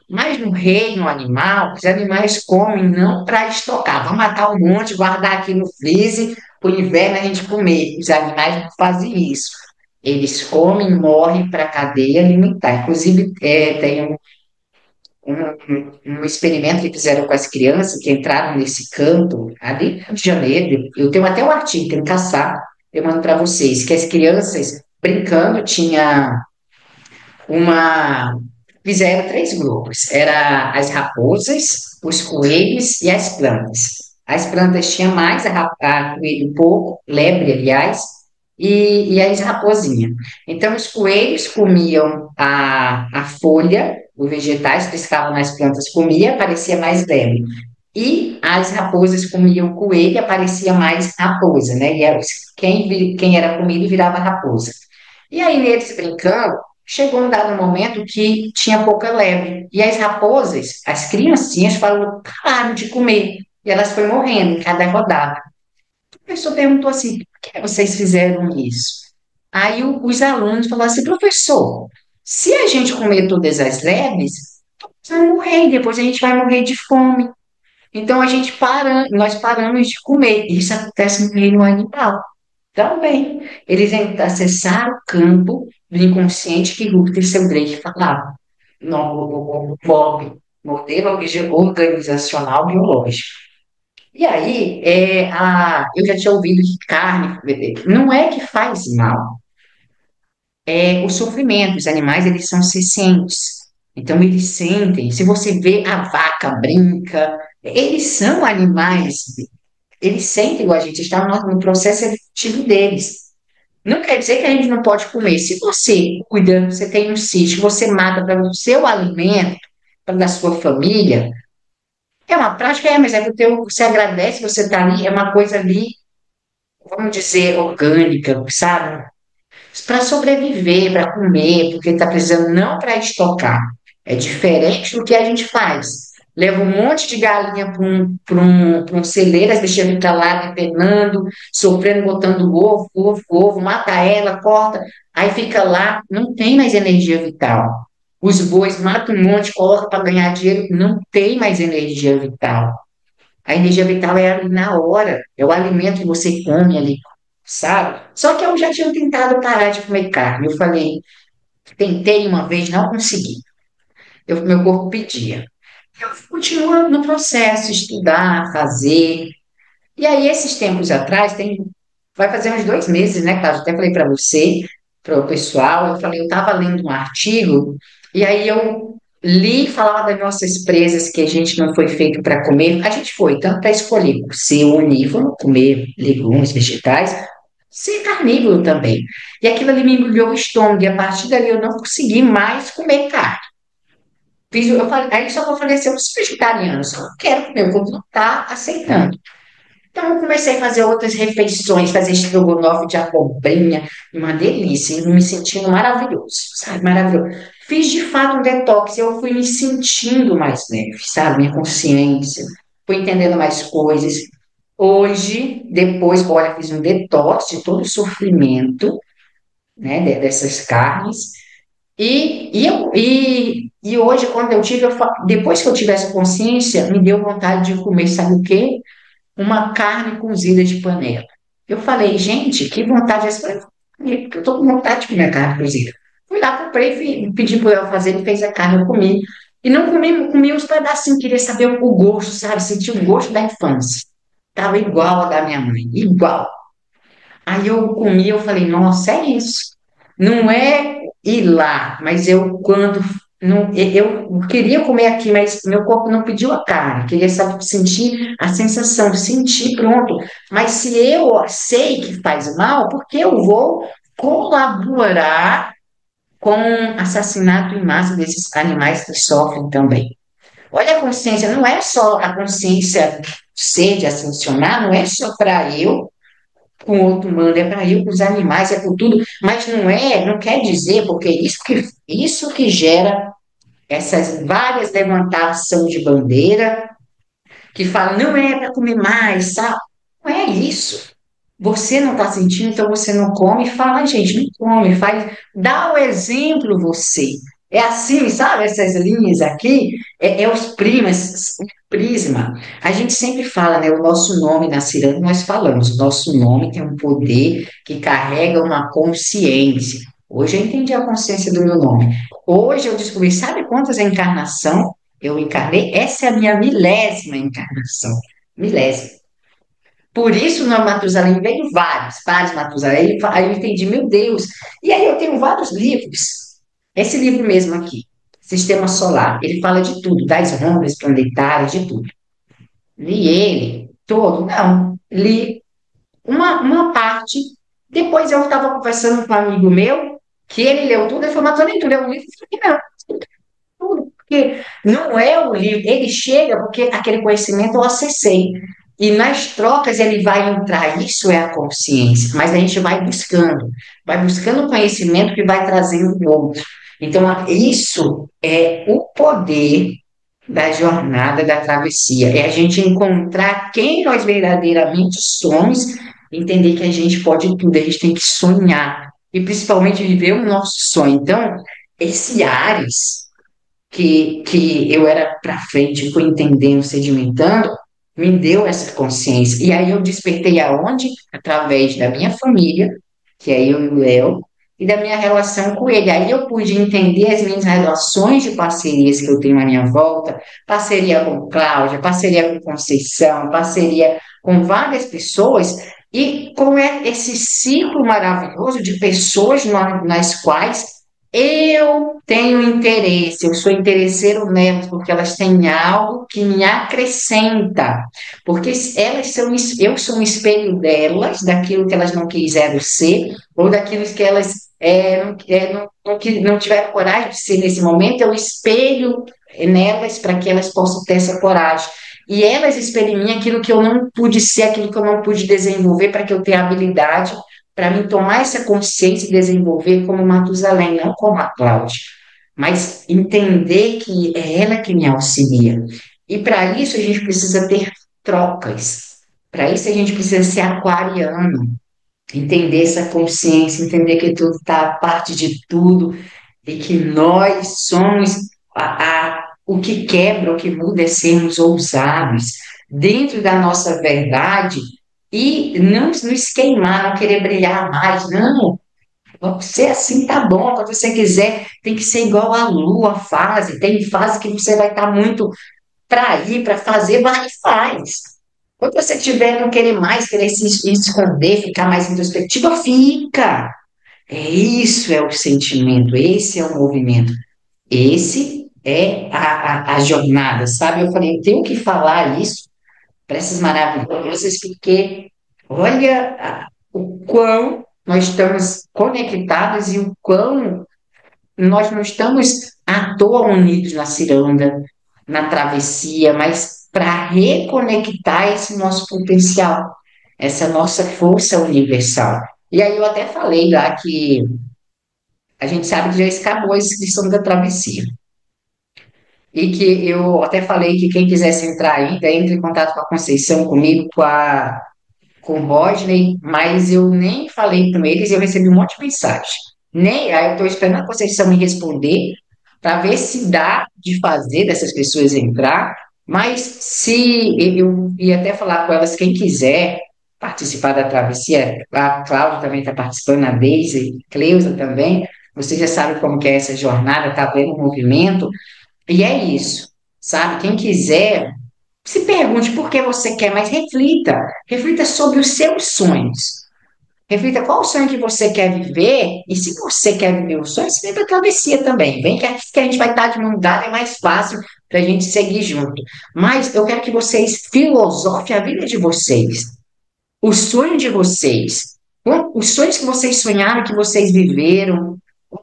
Mas no reino animal, os animais comem não para estocar. Vamos matar um monte, guardar aqui no freezer, para o inverno a gente comer. Os animais não fazem isso. Eles comem, morrem para a cadeia alimentar. Inclusive, tem um experimento que fizeram com as crianças que entraram nesse campo, ali no Rio de Janeiro. Eu tenho até um artigo, tem que caçar, eu mando para vocês, que as crianças brincando, tinha uma. Fizeram três grupos: era as raposas, os coelhos e as plantas. As plantas tinham mais, a coelho pouco, lebre, aliás, e as raposinhas. Então, os coelhos comiam a folha, os vegetais que estavam nas plantas, comia, parecia mais lebre. e as raposas comiam o coelho e aparecia mais raposa, né? E quem era comido virava raposa. E aí, neles brincando, chegou um dado momento que tinha pouca leve. E as raposas, as criancinhas, pararam de comer. E elas foram morrendo em cada rodada. O professor perguntou assim: por que vocês fizeram isso? Aí os alunos falaram assim: professor, se a gente comer todas as leves, vai morrer, depois a gente vai morrer de fome. Então nós paramos de comer. Isso acontece no reino animal também. Eles acessaram o campo do inconsciente que Rutherford Drake falava, no MOB, Modelo Organizacional Biológico. E aí, eu já tinha ouvido que carne não é que faz mal, é o sofrimento. Os animais, eles são sencientes. Então, eles sentem. Se você vê a vaca brinca, eles são animais, eles sentem igual a gente, está no processo evolutivo deles. Não quer dizer que a gente não pode comer. Se você cuida, você tem um sítio, você mata para o seu alimento, para da sua família, é uma prática, mas é que você agradece, você está ali, é uma coisa ali, vamos dizer, orgânica, sabe? Para sobreviver, para comer, porque está precisando não para estocar. É diferente do que a gente faz. Leva um monte de galinha para um celeiro, as bichinhas ficam lá penando, sofrendo, botando ovo, mata ela, corta, aí fica lá, não tem mais energia vital. Os bois matam um monte, coloca para ganhar dinheiro, não tem mais energia vital. A energia vital é ali na hora, é o alimento que você come ali, sabe? Só que eu já tinha tentado parar de comer carne. Eu falei, tentei uma vez, não consegui. Meu corpo pedia. Eu continuo no processo, estudar, fazer. E aí, esses tempos atrás, vai fazer uns 2 meses, né, Cláudio? Até falei para você, para o pessoal, eu falei, eu estava lendo um artigo, e aí eu li, falava das nossas presas que a gente não foi feito para comer. A gente foi, tanto para escolher ser onívoro, comer legumes, vegetais, ser carnívoro também. E aquilo ali me embrulhou o estômago, e a partir dali eu não consegui mais comer carne. Eu falei, aí só que eu falei assim, eu sou vegetariano, eu só quero comer, o corpo não está aceitando. Então, eu comecei a fazer outras refeições, fazer estrogonofe de abobrinha, uma delícia, e me sentindo maravilhoso, sabe? Maravilhoso. Fiz de fato um detox, eu fui me sentindo mais leve, sabe? Minha consciência, fui entendendo mais coisas. Hoje, depois, olha, fiz um detox de todo o sofrimento, né, dessas carnes. E hoje, quando eu tive, depois que eu tive essa consciência, me deu vontade de comer, sabe o quê? Uma carne cozida de panela. Eu falei, gente, que vontade é essa? Porque eu estou com vontade de comer carne cozida. Fui lá, comprei, pedi para ela fazer, ele fez a carne, eu comi. E não comi uns pedacinhos, queria saber o gosto, sabe? Sentir o gosto da infância. Estava igual a da minha mãe, igual. Aí eu comi, eu falei, nossa, é isso. Não é ir lá, mas eu quando não, eu queria comer aqui, mas meu corpo não pediu a carne, queria sentir a sensação, sentir pronto. Mas se eu sei que faz mal, por que eu vou colaborar com o assassinato em massa desses animais que sofrem também? Olha a consciência, não é só a consciência ser de ascensionar, não é só para eu com outro humano, é para ir com os animais, é por tudo, mas não quer dizer, porque isso que gera essas várias levantações de bandeira, que falam, não é para comer mais, sabe? Não é isso. Você não está sentindo, então você não come. Fala, gente, não come, faz, dá o exemplo você. É assim, sabe? Essas linhas aqui, é os primas, o prisma. A gente sempre fala, né? O nosso nome na Ciranda, nós falamos, o nosso nome tem um poder que carrega uma consciência. Hoje eu entendi a consciência do meu nome. Hoje eu descobri, sabe quantas encarnação eu encarnei? Essa é a minha milésima encarnação. Milésima. Por isso, no Matusalém veio vários Matusalém. Aí eu entendi, meu Deus. E aí eu tenho vários livros. Esse livro mesmo aqui, Sistema Solar, ele fala de tudo, das rondas planetárias, de tudo. Li ele todo? Não. Li uma parte. Depois eu estava conversando com um amigo meu, que ele leu tudo, ele falou, mas tu nem tu leu um livro? Eu falei, não, tudo. porque não é o livro, ele chega porque aquele conhecimento eu acessei. E nas trocas ele vai entrar, isso é a consciência, mas a gente vai buscando conhecimento que vai trazendo o outro. Então, isso é o poder da jornada da travessia, é a gente encontrar quem nós verdadeiramente somos, entender que a gente pode tudo, a gente tem que sonhar e principalmente viver o nosso sonho. Então, esse Ares que eu era para frente, fui entendendo, sedimentando, me deu essa consciência. E aí eu despertei aonde? Através da minha família, que é eu e o Léo, e da minha relação com ele. Aí eu pude entender as minhas relações de parcerias que eu tenho à minha volta, parceria com Cláudia, parceria com Conceição, parceria com várias pessoas, e com esse ciclo maravilhoso de pessoas nas quais eu tenho interesse, eu sou interesseiro nelas, porque elas têm algo que me acrescenta. Porque elas são, eu sou um espelho delas, daquilo que elas não quiseram ser, ou daquilo que elas não tiveram coragem de ser nesse momento, eu espelho nelas para que elas possam ter essa coragem. E elas espelham em mim aquilo que eu não pude ser, aquilo que eu não pude desenvolver, para que eu tenha habilidade para mim tomar essa consciência e desenvolver como Matusalém, não como a Cláudia, mas entender que é ela que me auxilia. E para isso a gente precisa ter trocas. Para isso a gente precisa ser aquariano, entender essa consciência, entender que tudo está parte de tudo e que nós somos o que quebra, o que muda é sermos ousados dentro da nossa verdade e não nos queimar, não querer brilhar mais, não. Você assim tá bom, quando você quiser, tem que ser igual a lua, fase. Tem fase que você vai estar muito para ir, para fazer, vai e faz. Quando você tiver, não querer mais, querer se esconder, ficar mais introspectiva, fica. Isso é o sentimento, esse é o movimento, esse é a jornada, sabe? Eu falei, eu tenho que falar isso para essas maravilhosas, porque olha o quão nós estamos conectados e o quão nós não estamos à toa unidos na ciranda, na travessia, mas para reconectar esse nosso potencial, essa nossa força universal. E aí eu até falei lá que a gente sabe que já acabou a inscrição da travessia. E que eu até falei que quem quisesse entrar ainda, entre em contato com a Conceição, comigo, com o Rodney, mas eu nem falei com eles e eu recebi um monte de mensagem. Nem, aí eu estou esperando a Conceição me responder para ver se dá de fazer dessas pessoas entrar, mas se eu ia até falar com elas, quem quiser participar da travessia, a Cláudia também está participando, a Deise, Cleusa também, você já sabe como que é essa jornada, está vendo o movimento, e é isso, sabe? Quem quiser, se pergunte por que você quer, mas reflita. Reflita sobre os seus sonhos. Reflita qual o sonho que você quer viver, e se você quer viver o sonho, você vem para a travessia também. Vem que a gente vai estar de mão dada, é mais fácil para a gente seguir junto. Mas eu quero que vocês filosofem a vida de vocês, o sonho de vocês, os sonhos que vocês sonharam, que vocês viveram,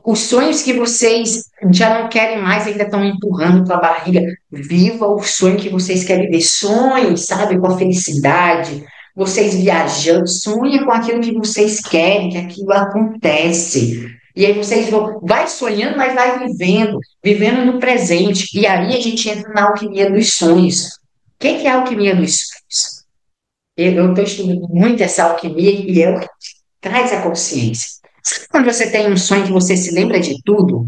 os sonhos que vocês já não querem mais, ainda estão empurrando para a barriga. Viva o sonho que vocês querem viver. Sonhe, sabe, com a felicidade. Vocês viajando, sonhem com aquilo que vocês querem, que aquilo acontece. E aí vocês vão, vai sonhando, mas vai vivendo, vivendo no presente. E aí a gente entra na alquimia dos sonhos. O que é a alquimia dos sonhos? Eu estou estudando muito essa alquimia e é o que traz a consciência. Sabe quando você tem um sonho que você se lembra de tudo?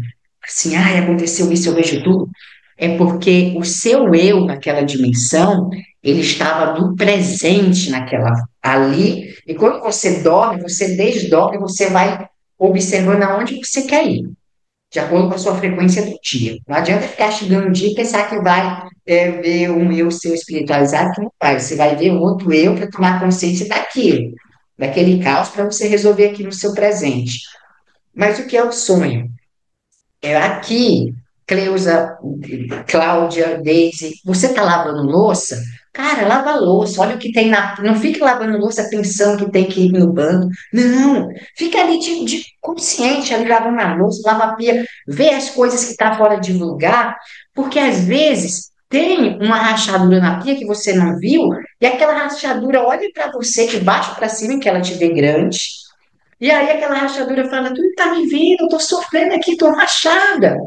Assim, ai, aconteceu isso, eu vejo tudo. É porque o seu eu naquela dimensão, ele estava no presente naquela ali. E quando você dorme, você desdobra, você vai observando aonde você quer ir de acordo com a sua frequência do dia. Não adianta ficar chegando um dia e pensar que vai ver um eu seu espiritualizado, que não vai. Você vai ver outro eu para tomar consciência daquilo, daquele caos, para você resolver aqui no seu presente. Mas o que é o sonho? É aqui, Cleusa, Cláudia, Deise, você está lavando louça, Cara, lava a louça, olha o que tem na. Não fique lavando louça pensando que tem que ir no banco. Não, fica ali de consciente, ali lavando a louça, lava a pia, vê as coisas que estão fora de lugar, porque às vezes tem uma rachadura na pia que você não viu, e aquela rachadura olha para você de baixo para cima, que ela te vê grande, e aí aquela rachadura fala, tu não tá me vendo, eu tô sofrendo aqui, tô rachada.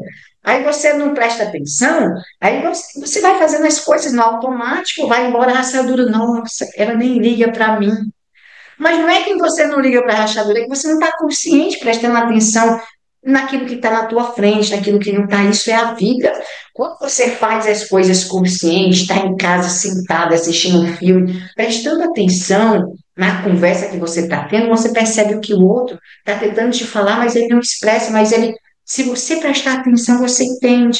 Aí você não presta atenção, aí você vai fazendo as coisas no automático, vai embora a rachadura, nossa, ela nem liga para mim. Mas não é que você não liga para a rachadura, é que você não está consciente, prestando atenção naquilo que está na tua frente, naquilo que não está. Isso é a vida. Quando você faz as coisas consciente, está em casa sentado, assistindo um filme, prestando atenção na conversa que você está tendo, você percebe o que o outro está tentando te falar, mas ele não expressa, mas ele, se você prestar atenção, você entende.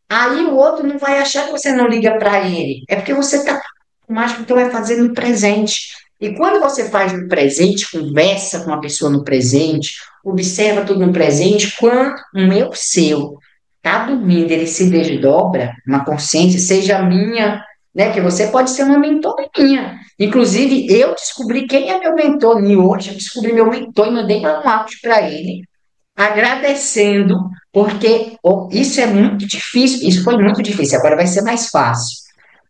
Aí o outro não vai achar que você não liga para ele. É porque você está mais que tu vai fazer no presente. E quando você faz no presente, conversa com a pessoa no presente, observa tudo no presente, quando um eu seu está dormindo, ele se desdobra, uma consciência, seja minha, né? Que você pode ser uma mentora minha. Inclusive, eu descobri quem é meu mentor. E hoje eu descobri meu mentor e mandei um áudio para ele agradecendo, porque isso é muito difícil, isso foi muito difícil, agora vai ser mais fácil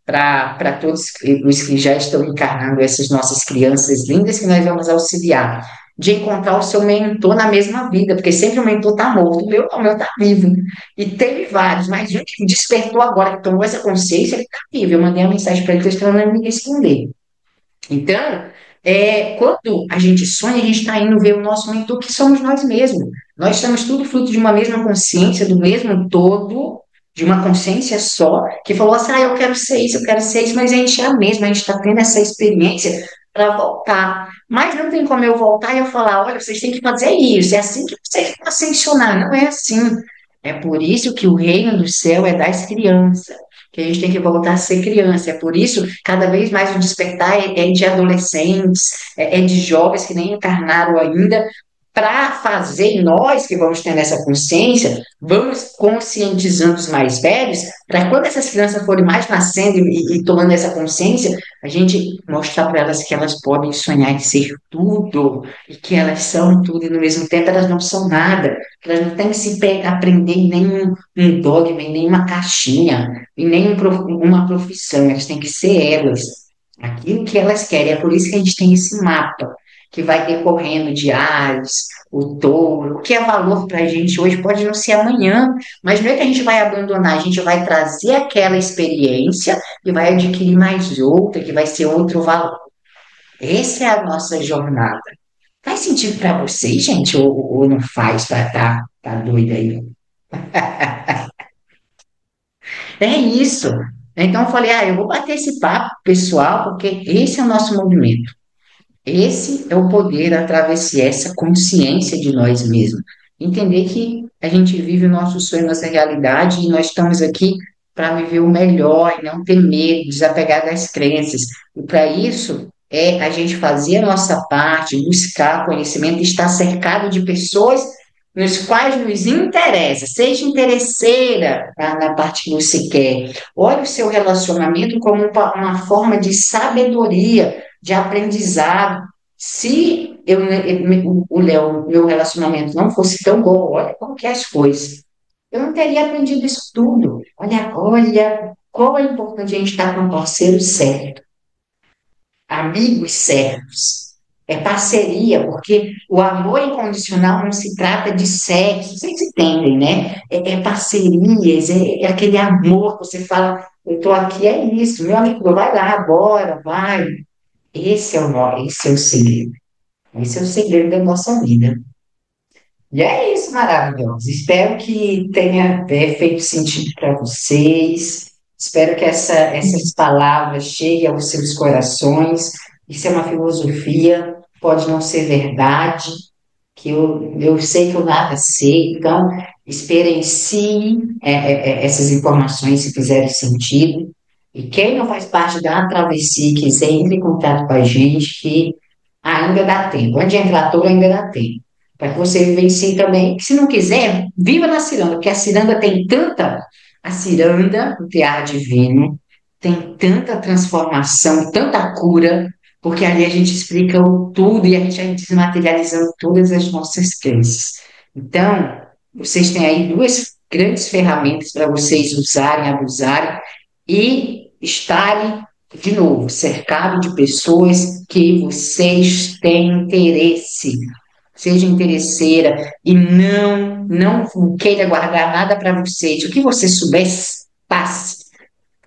para todos os que já estão encarnando essas nossas crianças lindas que nós vamos auxiliar, de encontrar o seu mentor na mesma vida, porque sempre o mentor está morto, o meu está vivo. E teve vários, mas um que despertou agora, que tomou essa consciência, ele está vivo. Eu mandei uma mensagem para ele, estou esperando ele me responder. Então, quando a gente sonha, a gente está indo ver o nosso mentor, que somos nós mesmos. Nós estamos tudo fruto de uma mesma consciência, do mesmo todo, de uma consciência só, que falou assim, eu quero ser isso, eu quero ser isso, mas a gente é a mesma, a gente está tendo essa experiência para voltar. Mas não tem como eu voltar e eu falar, olha, vocês têm que fazer isso, é assim que vocês vão ascensionar. Não é assim. É por isso que o reino do céu é das crianças, que a gente tem que voltar a ser criança. É por isso, cada vez mais o despertar é de adolescentes, é de jovens que nem encarnaram ainda, para fazer, nós que vamos tendo essa consciência, vamos conscientizando os mais velhos, para quando essas crianças forem mais nascendo e tomando essa consciência, a gente mostrar para elas que elas podem sonhar em ser tudo, e que elas são tudo, e no mesmo tempo elas não são nada, que elas não têm que se aprender em nenhum um dogma, em nenhuma caixinha, em nenhuma profissão, elas têm que ser elas, aquilo que elas querem. É por isso que a gente tem esse mapa, que vai decorrendo diários, o touro, o que é valor para a gente hoje pode não ser amanhã, mas não é que a gente vai abandonar, a gente vai trazer aquela experiência e vai adquirir mais outra, que vai ser outro valor. Essa é a nossa jornada. Faz sentido para vocês, gente, ou não faz? Tá doida aí? É isso. Então eu falei, eu vou bater esse papo, pessoal, porque esse é o nosso movimento. Esse é o poder da travessia, essa consciência de nós mesmos. Entender que a gente vive o nosso sonho, nossa realidade, e nós estamos aqui para viver o melhor e não ter medo, desapegar das crenças. E para isso, a gente fazer a nossa parte, buscar conhecimento, estar cercado de pessoas nos quais nos interessa, seja interesseira na parte que você quer. Olhe o seu relacionamento como uma forma de sabedoria, de aprendizado. Se o Léo, meu relacionamento não fosse tão bom, olha como que é as coisas. Eu não teria aprendido isso tudo. Olha, como é importante a gente estar com um parceiro certo, amigos certos. É parceria, porque o amor incondicional não se trata de sexo, vocês entendem, né? É parcerias, é aquele amor que você fala, eu estou aqui, é isso, meu amigo, vai lá, bora, vai. Esse é o segredo. Esse é o segredo da nossa vida. E é isso, maravilhoso. Espero que tenha feito sentido para vocês. Espero que essas palavras cheguem aos seus corações. Isso é uma filosofia, pode não ser verdade, que eu sei que eu nada sei, então experienciem essas informações se fizerem sentido. E quem não faz parte da travessia, quiser, entre em contato com a gente, que ainda dá tempo. Onde entrar todo ainda dá tempo. Para que você vivencie também. Se não quiser, viva na ciranda, porque a ciranda tem tanta. A ciranda, o tear divino, tem tanta transformação, tanta cura, porque ali a gente explica o tudo e a gente vai desmaterializando todas as nossas crenças. Então, vocês têm aí duas grandes ferramentas para vocês usarem, abusarem e estarem, de novo, cercado de pessoas que vocês têm interesse. Seja interesseira e não queira guardar nada para vocês. O que você souber, passe.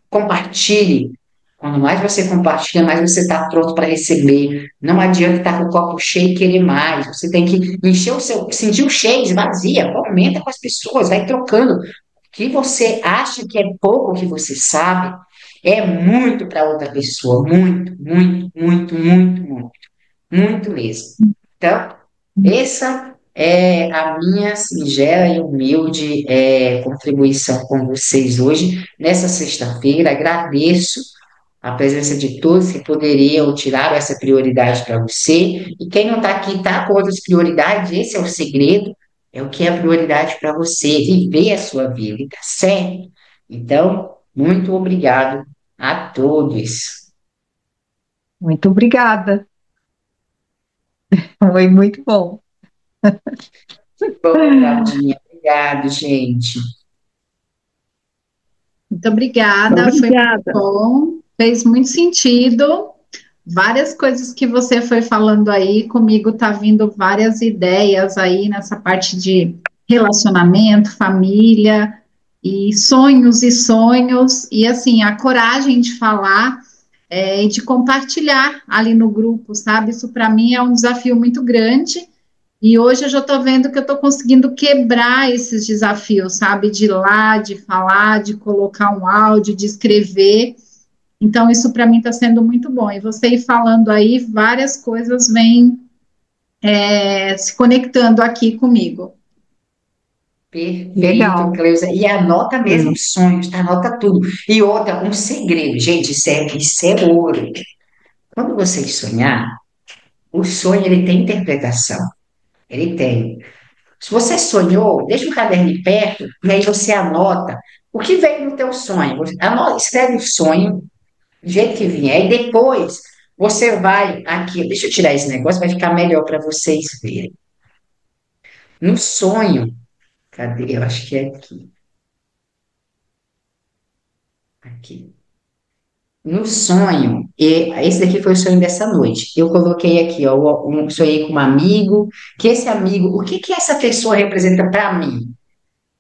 Compartilhe. Quando mais você compartilha, mais você está pronto para receber. Não adianta estar com o copo cheio e querer mais. Você tem que encher o seu, sentir o cheio, esvazia, comenta com as pessoas, vai trocando. O que você acha que é pouco que você sabe, é muito para outra pessoa. Muito, muito, muito, muito, muito. Muito mesmo. Então, essa é a minha singela e humilde contribuição com vocês hoje, nessa sexta-feira. Agradeço a presença de todos que poderiam tirar essa prioridade para você. E quem não está aqui está com outras prioridades, esse é o segredo, é o que é prioridade para você, viver a sua vida, tá certo? Então, muito obrigado a todos. Muito obrigada. Foi muito bom. Bom, Claudinha, obrigado, gente. Muito obrigada, foi muito bom, fez muito sentido. Várias coisas que você foi falando aí, comigo tá vindo várias ideias aí nessa parte de relacionamento, família e sonhos, e assim, a coragem de falar e de compartilhar ali no grupo, sabe? Isso para mim é um desafio muito grande. E hoje eu já estou vendo que eu estou conseguindo quebrar esses desafios, sabe? De ir lá, de falar, de colocar um áudio, de escrever. Então, isso para mim está sendo muito bom. E você ir falando aí, várias coisas vêm se conectando aqui comigo. Perfeito, Legal. Cleusa. E anota mesmo os sonhos, tá? Anota tudo. E outra, um segredo, gente, isso é ouro. Quando você sonhar, o sonho ele tem interpretação. Ele tem. Se você sonhou, deixa o caderno perto e aí você anota o que veio no teu sonho. Anota, escreve o sonho do jeito que vier, e depois você vai aqui. Deixa eu tirar esse negócio, vai ficar melhor para vocês verem. No sonho, cadê? Eu acho que é aqui. Aqui. No sonho, e esse daqui foi o sonho dessa noite. Eu coloquei aqui, ó, sonhei com um amigo, que esse amigo, o que que essa pessoa representa para mim?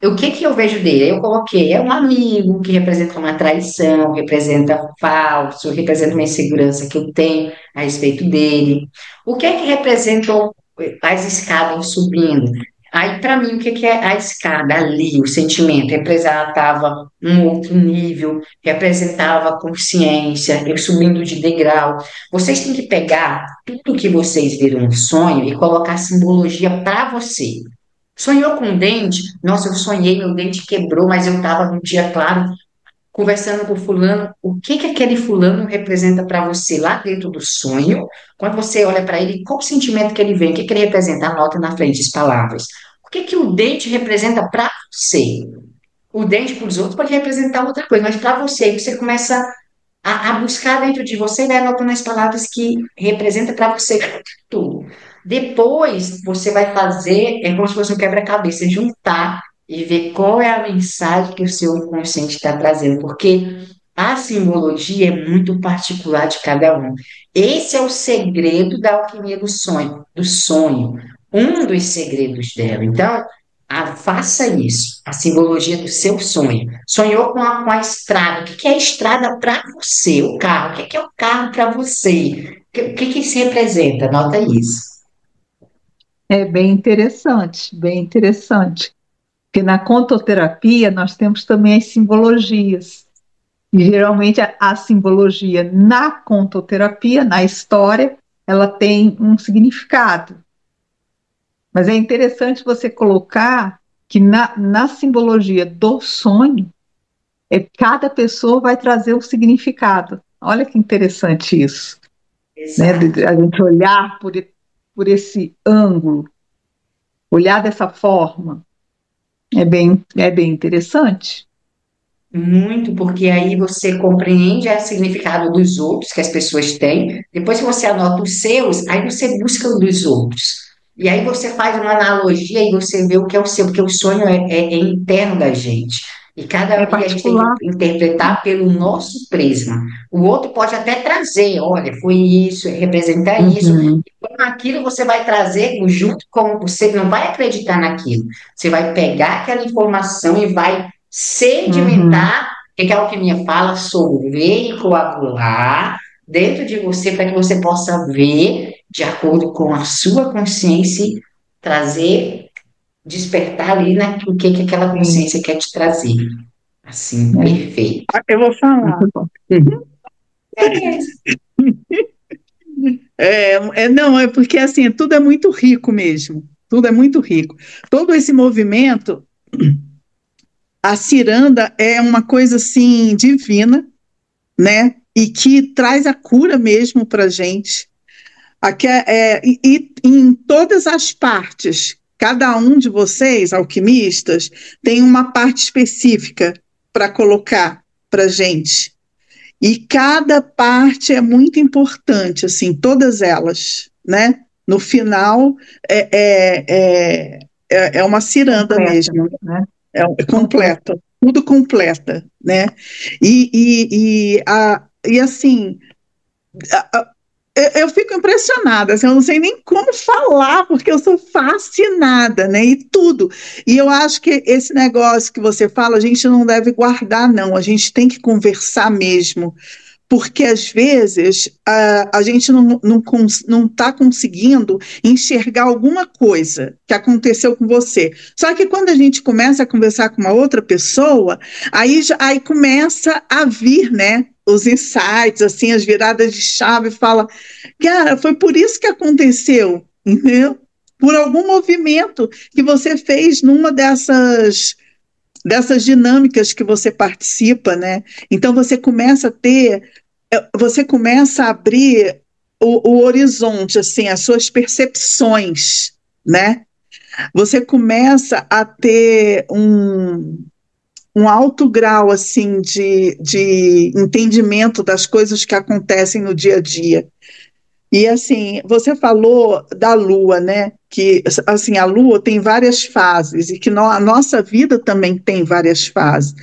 O que que eu vejo dele? Eu coloquei, é um amigo que representa uma traição, representa falso, representa uma insegurança que eu tenho a respeito dele. O que é que representam as escadas subindo? Aí, para mim, o que que é a escada ali, o sentimento? Representava um outro nível, representava consciência, eu subindo de degrau. Vocês têm que pegar tudo que vocês viram no sonho e colocar simbologia para você. Sonhou com um dente? Nossa, eu sonhei, meu dente quebrou, mas eu estava num dia claro, conversando com o fulano. O que que aquele fulano representa para você lá dentro do sonho? Quando você olha para ele, qual o sentimento que ele vem? O que que ele representa? Anota na frente as palavras. O que que o dente representa para você? O dente para os outros pode representar outra coisa, mas para você, você começa a buscar dentro de você, né, anotando as palavras que representam para você tudo. Depois, você vai fazer, é como se fosse um quebra-cabeça, juntar e ver qual é a mensagem que o seu inconsciente está trazendo, porque a simbologia é muito particular de cada um. Esse é o segredo da alquimia do sonho, um dos segredos dela. Então, faça isso, a simbologia do seu sonho. Sonhou com a estrada. O que que é a estrada para você? O carro. O que que é o carro para você? O que que isso representa? Anota isso. É bem interessante, bem interessante. Porque na contoterapia nós temos também as simbologias. E geralmente a simbologia na contoterapia, na história, ela tem um significado. Mas é interessante você colocar que na simbologia do sonho, cada pessoa vai trazer um significado. Olha que interessante isso, né? Exato. A gente olhar por esse ângulo, olhar dessa forma, é bem interessante. Muito, porque aí você compreende o significado dos outros que as pessoas têm. Depois que você anota os seus, aí você busca o dos outros. E aí você faz uma analogia e você vê o que é o seu, porque o sonho é interno da gente. E cada É dia a gente tem particular. que interpretar pelo nosso prisma. O outro pode até trazer, olha, foi isso, representa isso. Uhum, Com aquilo você vai trazer junto com você, não vai acreditar naquilo. Você vai pegar aquela informação e vai uhum. sedimentar, o que a alquimia fala, solver e coagular dentro de você para que você possa ver de acordo com a sua consciência, trazer, despertar ali o que aquela Sim, consciência quer te trazer. Assim, é, perfeito. Eu vou falar. muito bom. Uhum. Beleza. Não, é porque assim, tudo é muito rico mesmo. Tudo é muito rico. Todo esse movimento, a ciranda é uma coisa assim divina, né? E que traz a cura mesmo para gente. E em todas as partes, cada um de vocês, alquimistas, tem uma parte específica para colocar para gente. E cada parte é muito importante, assim, todas elas, né? No final é uma ciranda Completa, mesmo, né? é Completa. completa, tudo completa, né? E assim, eu fico impressionada, assim, eu não sei nem como falar, porque eu sou fascinada, né? E tudo. E eu acho que esse negócio que você fala, a gente não deve guardar, não, a gente tem que conversar mesmo, porque às vezes a gente não está conseguindo enxergar alguma coisa que aconteceu com você. Só que quando a gente começa a conversar com uma outra pessoa, aí começa a vir, né? Os insights, assim, as viradas de chave, fala, cara, foi por isso que aconteceu, entendeu? Por algum movimento que você fez numa dessas dinâmicas que você participa, né? Então você começa a abrir o horizonte, assim, as suas percepções, né? Você começa a ter um alto grau, assim, de entendimento das coisas que acontecem no dia a dia. E assim, você falou da Lua, né? Que assim, a Lua tem várias fases e que a nossa vida também tem várias fases.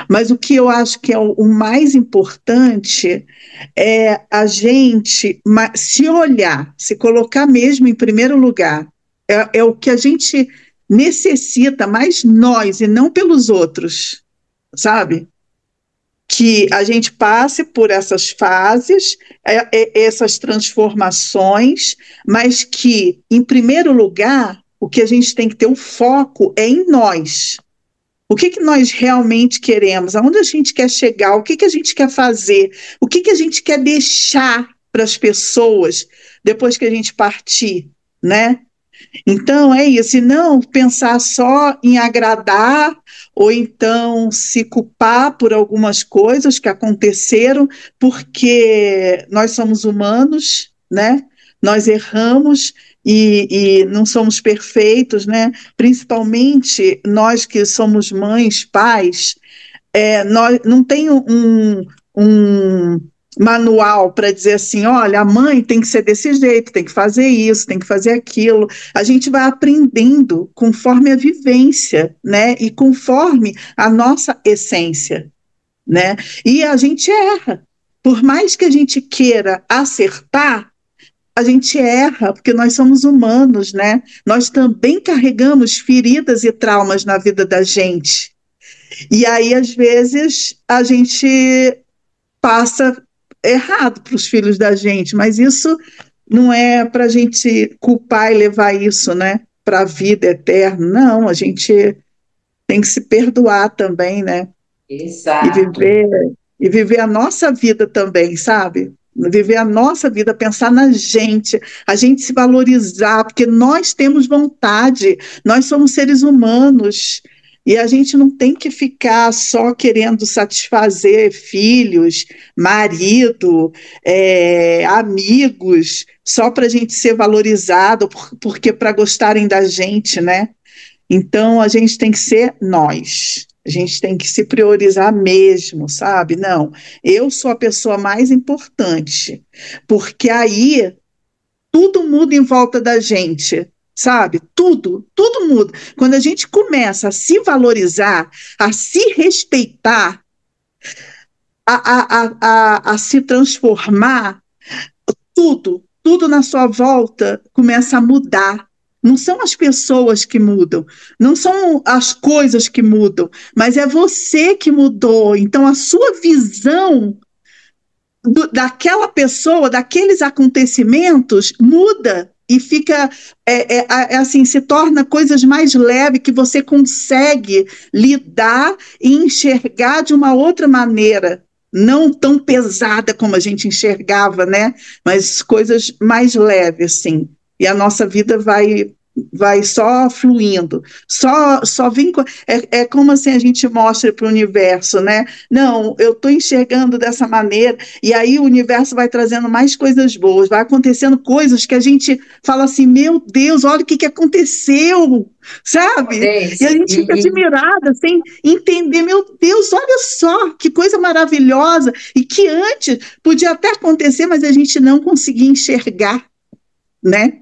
Mas o que eu acho que é o mais importante é a gente se olhar, se colocar mesmo em primeiro lugar. É o que a gente necessita, mais nós e não pelos outros, sabe? Que a gente passe por essas fases, essas transformações, mas que, em primeiro lugar, o que a gente tem que ter o foco é em nós. O que nós realmente queremos? Aonde a gente quer chegar? O que a gente quer fazer? O que a gente quer deixar para as pessoas depois que a gente partir, né? Então é isso, e não pensar só em agradar ou então se culpar por algumas coisas que aconteceram, porque nós somos humanos, né? Nós erramos e não somos perfeitos, né? Principalmente nós que somos mães, pais, nós, não tem um manual para dizer assim, olha, a mãe tem que ser desse jeito, tem que fazer isso, tem que fazer aquilo. A gente vai aprendendo conforme a vivência, né? E conforme a nossa essência, né? E a gente erra. Por mais que a gente queira acertar, a gente erra, porque nós somos humanos, né? Nós também carregamos feridas e traumas na vida da gente. E aí, às vezes, a gente passa errado para os filhos da gente, mas isso não é para a gente culpar e levar isso, né, para a vida eterna. Não, a gente tem que se perdoar também, né, e Exato. viver, e viver a nossa vida também, sabe? Viver a nossa vida, pensar na gente, a gente se valorizar, porque nós temos vontade, nós somos seres humanos, e a gente não tem que ficar só querendo satisfazer filhos, marido, amigos, só para a gente ser valorizado, porque para gostarem da gente, né? Então a gente tem que ser nós. A gente tem que se priorizar mesmo, sabe? Não, eu sou a pessoa mais importante, porque aí tudo muda em volta da gente, sabe? Tudo muda. Quando a gente começa a se valorizar, a se respeitar, a se transformar, tudo na sua volta começa a mudar. Não são as pessoas que mudam, não são as coisas que mudam, mas é você que mudou. Então, a sua visão daquela pessoa, daqueles acontecimentos, muda e fica, assim, se torna coisas mais leves que você consegue lidar e enxergar de uma outra maneira, não tão pesada como a gente enxergava, né? Mas coisas mais leves, assim. E a nossa vida vai só fluindo, só vem. É como assim a gente mostra para o universo, né? Não, eu estou enxergando dessa maneira, e aí o universo vai trazendo mais coisas boas, vai acontecendo coisas que a gente fala assim, meu Deus, olha o que aconteceu, sabe? E a Deise, gente fica admirada, sem entender, meu Deus, olha só, que coisa maravilhosa, e que antes podia até acontecer, mas a gente não conseguia enxergar, né?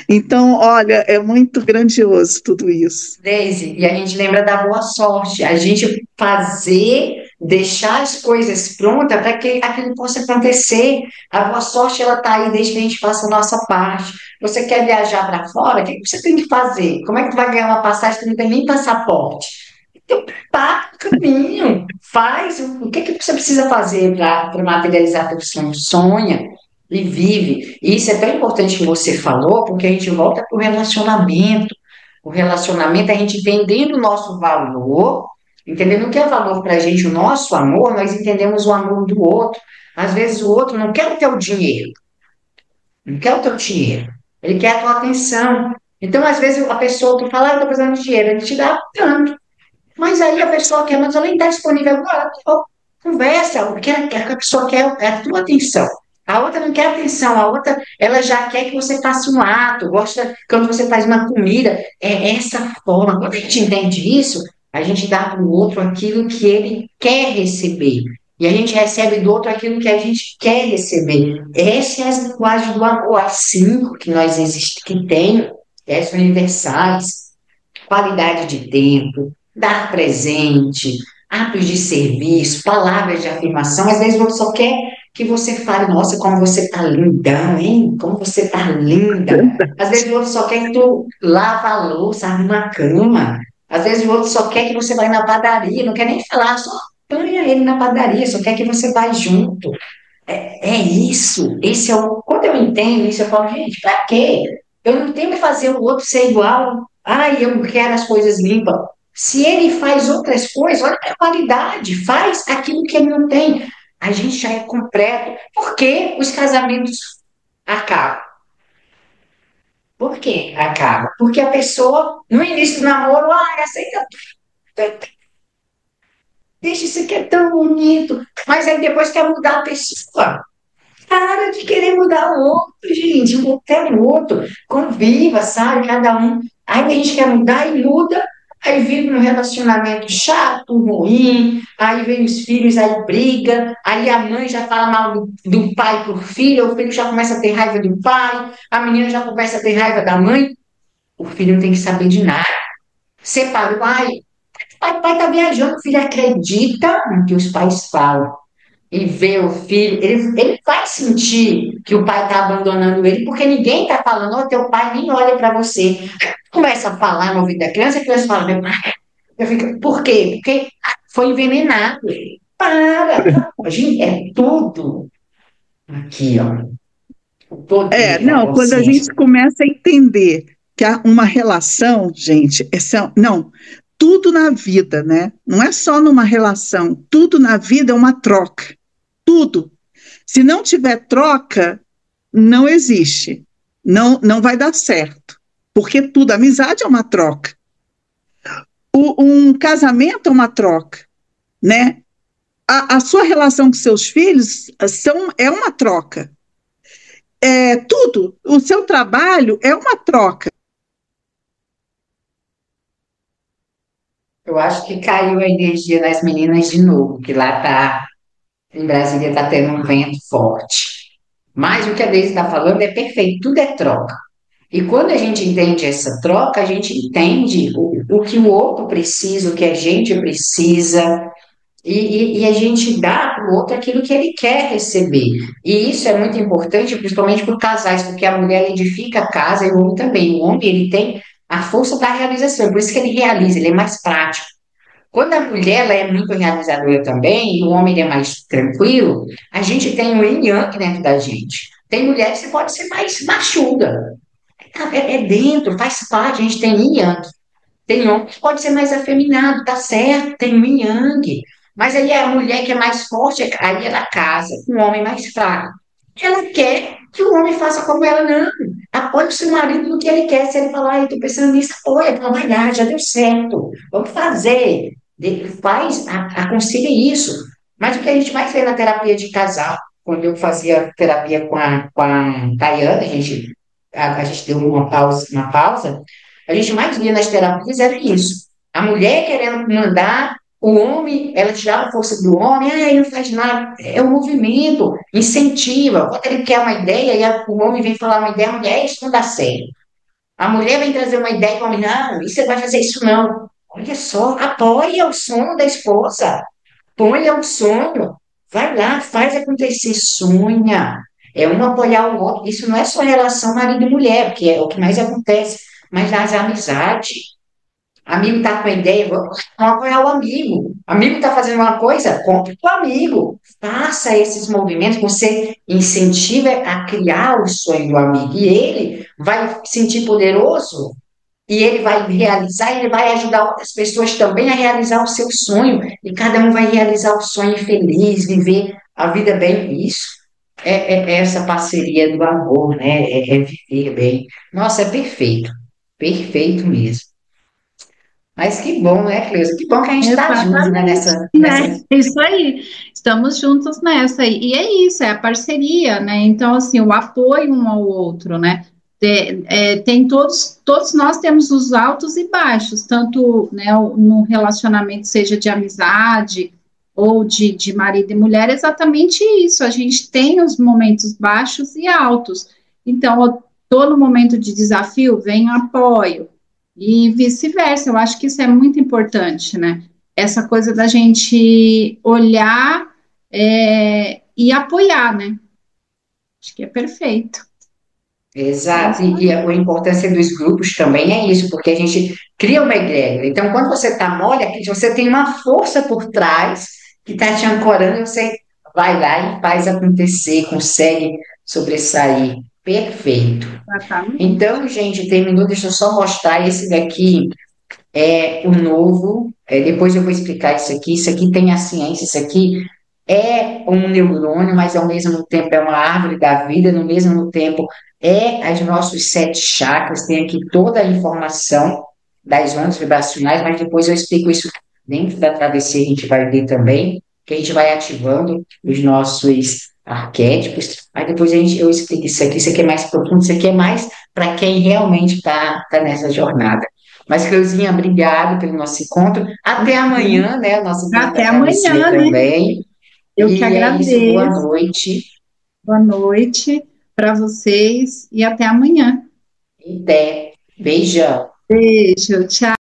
Então, olha, é muito grandioso tudo isso. Deise, e a gente lembra da boa sorte, a gente fazer, deixar as coisas prontas para que aquilo possa acontecer. A boa sorte, ela está aí desde que a gente faça a nossa parte. Você quer viajar para fora? O que você tem que fazer? Como é que tu vai ganhar uma passagem que não tem nem passaporte? Então, prepara o caminho, faz o que você precisa fazer para materializar teu sonho. Sonha e vive. E isso é tão importante que você falou, porque a gente volta para o relacionamento. O relacionamento é a gente entendendo o nosso valor, entendendo o que é valor para a gente, o nosso amor, nós entendemos o amor do outro. Às vezes o outro não quer o teu dinheiro, não quer o teu dinheiro, ele quer a tua atenção. Então, às vezes, a pessoa, tu fala, eu estou precisando de dinheiro, ele te dá tanto. Mas aí a pessoa quer, mas ela nem está disponível agora. Ó, conversa, o que a pessoa quer é a tua atenção. A outra não quer atenção, a outra, ela já quer que você faça um ato, gosta quando você faz uma comida. É essa forma. Quando a gente entende isso, a gente dá para o outro aquilo que ele quer receber. E a gente recebe do outro aquilo que a gente quer receber. Essa é a linguagem do amor, as cinco que nós existem, que tem, essas universais, qualidade de tempo, dar presente, atos de serviço, palavras de afirmação. Às vezes você só quer que você fale, nossa, como você tá lindão, hein? Como você tá linda. Às vezes o outro só quer que tu lava a louça, arruma a cama. Às vezes o outro só quer que você vá na padaria, não quer nem falar, só apanha ele na padaria, só quer que você vá junto. É isso. Esse é o. Quando eu entendo isso, eu falo, gente, pra quê? Eu não tenho que fazer o outro ser igual. Ai, eu não quero as coisas limpas. Se ele faz outras coisas, olha a qualidade, faz aquilo que ele não tem. A gente já é completo. Por que os casamentos acabam? Por que acaba? Porque a pessoa, no início do namoro, aceita, deixa isso aqui é tão bonito, mas aí depois quer mudar a pessoa. Para de querer mudar o outro, gente. O outro é o outro. Conviva, sabe? Cada um. Aí a gente quer mudar e muda. Aí vive um relacionamento chato, ruim. Aí vem os filhos, aí briga. Aí a mãe já fala mal do pai pro filho. O filho já começa a ter raiva do pai. A menina já começa a ter raiva da mãe. O filho não tem que saber de nada. Separou. Ai, pai tá viajando. O filho acredita no que os pais falam e vê o filho, ele vai sentir que o pai está abandonando ele, porque ninguém está falando, oh, teu pai nem olha para você. Começa a falar no ouvido da criança, a criança fala, meu pai, eu fico, por quê? Porque foi envenenado. Para! Gente, é tudo aqui, ó. O poder da Não, quando a consciência. gente começa a entender que há uma relação, gente, não, tudo na vida, né? Não é só numa relação, tudo na vida é uma troca. Tudo. Se não tiver troca, não existe. Não vai dar certo. Porque tudo, amizade é uma troca. Um casamento é uma troca, né? A sua relação com seus filhos é uma troca. Tudo. O seu trabalho é uma troca. Eu acho que caiu a energia nas meninas de novo, que lá tá, em Brasília está tendo um vento forte. Mas o que a Deise está falando é perfeito, tudo é troca. E quando a gente entende essa troca, a gente entende o que o outro precisa, o que a gente precisa, e a gente dá para o outro aquilo que ele quer receber. E isso é muito importante, principalmente para casais, porque a mulher edifica a casa e o homem também. O homem, ele tem a força da realização, por isso que ele realiza, ele é mais prático. Quando a mulher ela é muito realizadora também, e o homem ele é mais tranquilo, a gente tem o yin yang dentro da gente. Tem mulheres que pode ser mais machuda. É dentro, faz parte, a gente tem yin yang. Tem homem que pode ser mais afeminado, tá certo, tem o yin yang. Mas aí a mulher que é mais forte, aí ela casa com um homem mais fraco. Ela quer que o homem faça como ela, não. Apoie o seu marido no que ele quer. Se ele falar, eu estou pensando nisso, apoia, fala, vai lá, já deu certo, vamos fazer. Faz, aconselha isso. Mas o que a gente mais vê na terapia de casal, quando eu fazia terapia com a Tayana, a gente deu uma pausa, a gente mais via nas terapias era isso. A mulher querendo mandar, o homem, ela tirava a força do homem, ele não faz nada. É o movimento, incentiva. Quando ele quer uma ideia, o homem vem falar uma ideia, a mulher, isso não dá certo. A mulher vem trazer uma ideia e o homem, não, você vai fazer isso não. Olha só, apoia o sonho da esposa. Ponha um sonho. Vai lá, faz acontecer, sonha. É um apoiar o outro. Isso não é só relação marido e mulher, que é o que mais acontece, mas nas amizades. Amigo está com a ideia, vamos apoiar o amigo. Amigo está fazendo uma coisa, compre para o amigo. Faça esses movimentos, você incentiva a criar o sonho do amigo. E ele vai se sentir poderoso e ele vai realizar, ele vai ajudar outras pessoas também a realizar o seu sonho, e cada um vai realizar o sonho feliz, viver a vida bem. Isso é essa parceria do amor, né? É viver bem. Nossa, é perfeito, perfeito mesmo. Mas que bom, né, Cleusa? Que bom que a gente está junto, né, Exatamente, né? Isso aí, estamos juntos nessa. E é isso, é a parceria, né? Então, assim, o apoio um ao outro, né? Tem todos nós temos os altos e baixos, tanto, né, no relacionamento, seja de amizade ou de marido e mulher, é exatamente isso. A gente tem os momentos baixos e altos. Então, eu estou no momento de desafio, vem o apoio. E vice-versa, eu acho que isso é muito importante, né? Essa coisa da gente olhar e apoiar, né? Acho que é perfeito. Exato, e a importância dos grupos também é isso, porque a gente cria uma egrégora. Então, quando você está mole, aqui você tem uma força por trás que está te ancorando e você vai lá e faz acontecer, consegue sobressair. Perfeito. Exatamente. Então, gente, terminou, deixa eu só mostrar esse daqui. É o novo, depois eu vou explicar isso aqui tem a ciência, isso aqui é um neurônio, mas ao mesmo tempo é uma árvore da vida, no mesmo tempo é os nossos 7 chakras, tem aqui toda a informação das ondas vibracionais, mas depois eu explico isso dentro da travessia, a gente vai ver também, que a gente vai ativando os nossos arquétipos, aí depois eu explico isso aqui é mais profundo, isso aqui é mais para quem realmente está nessa jornada. Mas, Cleuzinha, obrigado pelo nosso encontro. Até amanhã, né? O nosso encontro Até da amanhã, travessia né? também. Eu E que é isso, boa agradeço. noite. Boa noite para vocês e até amanhã. E até. Beijão. Beijo, tchau.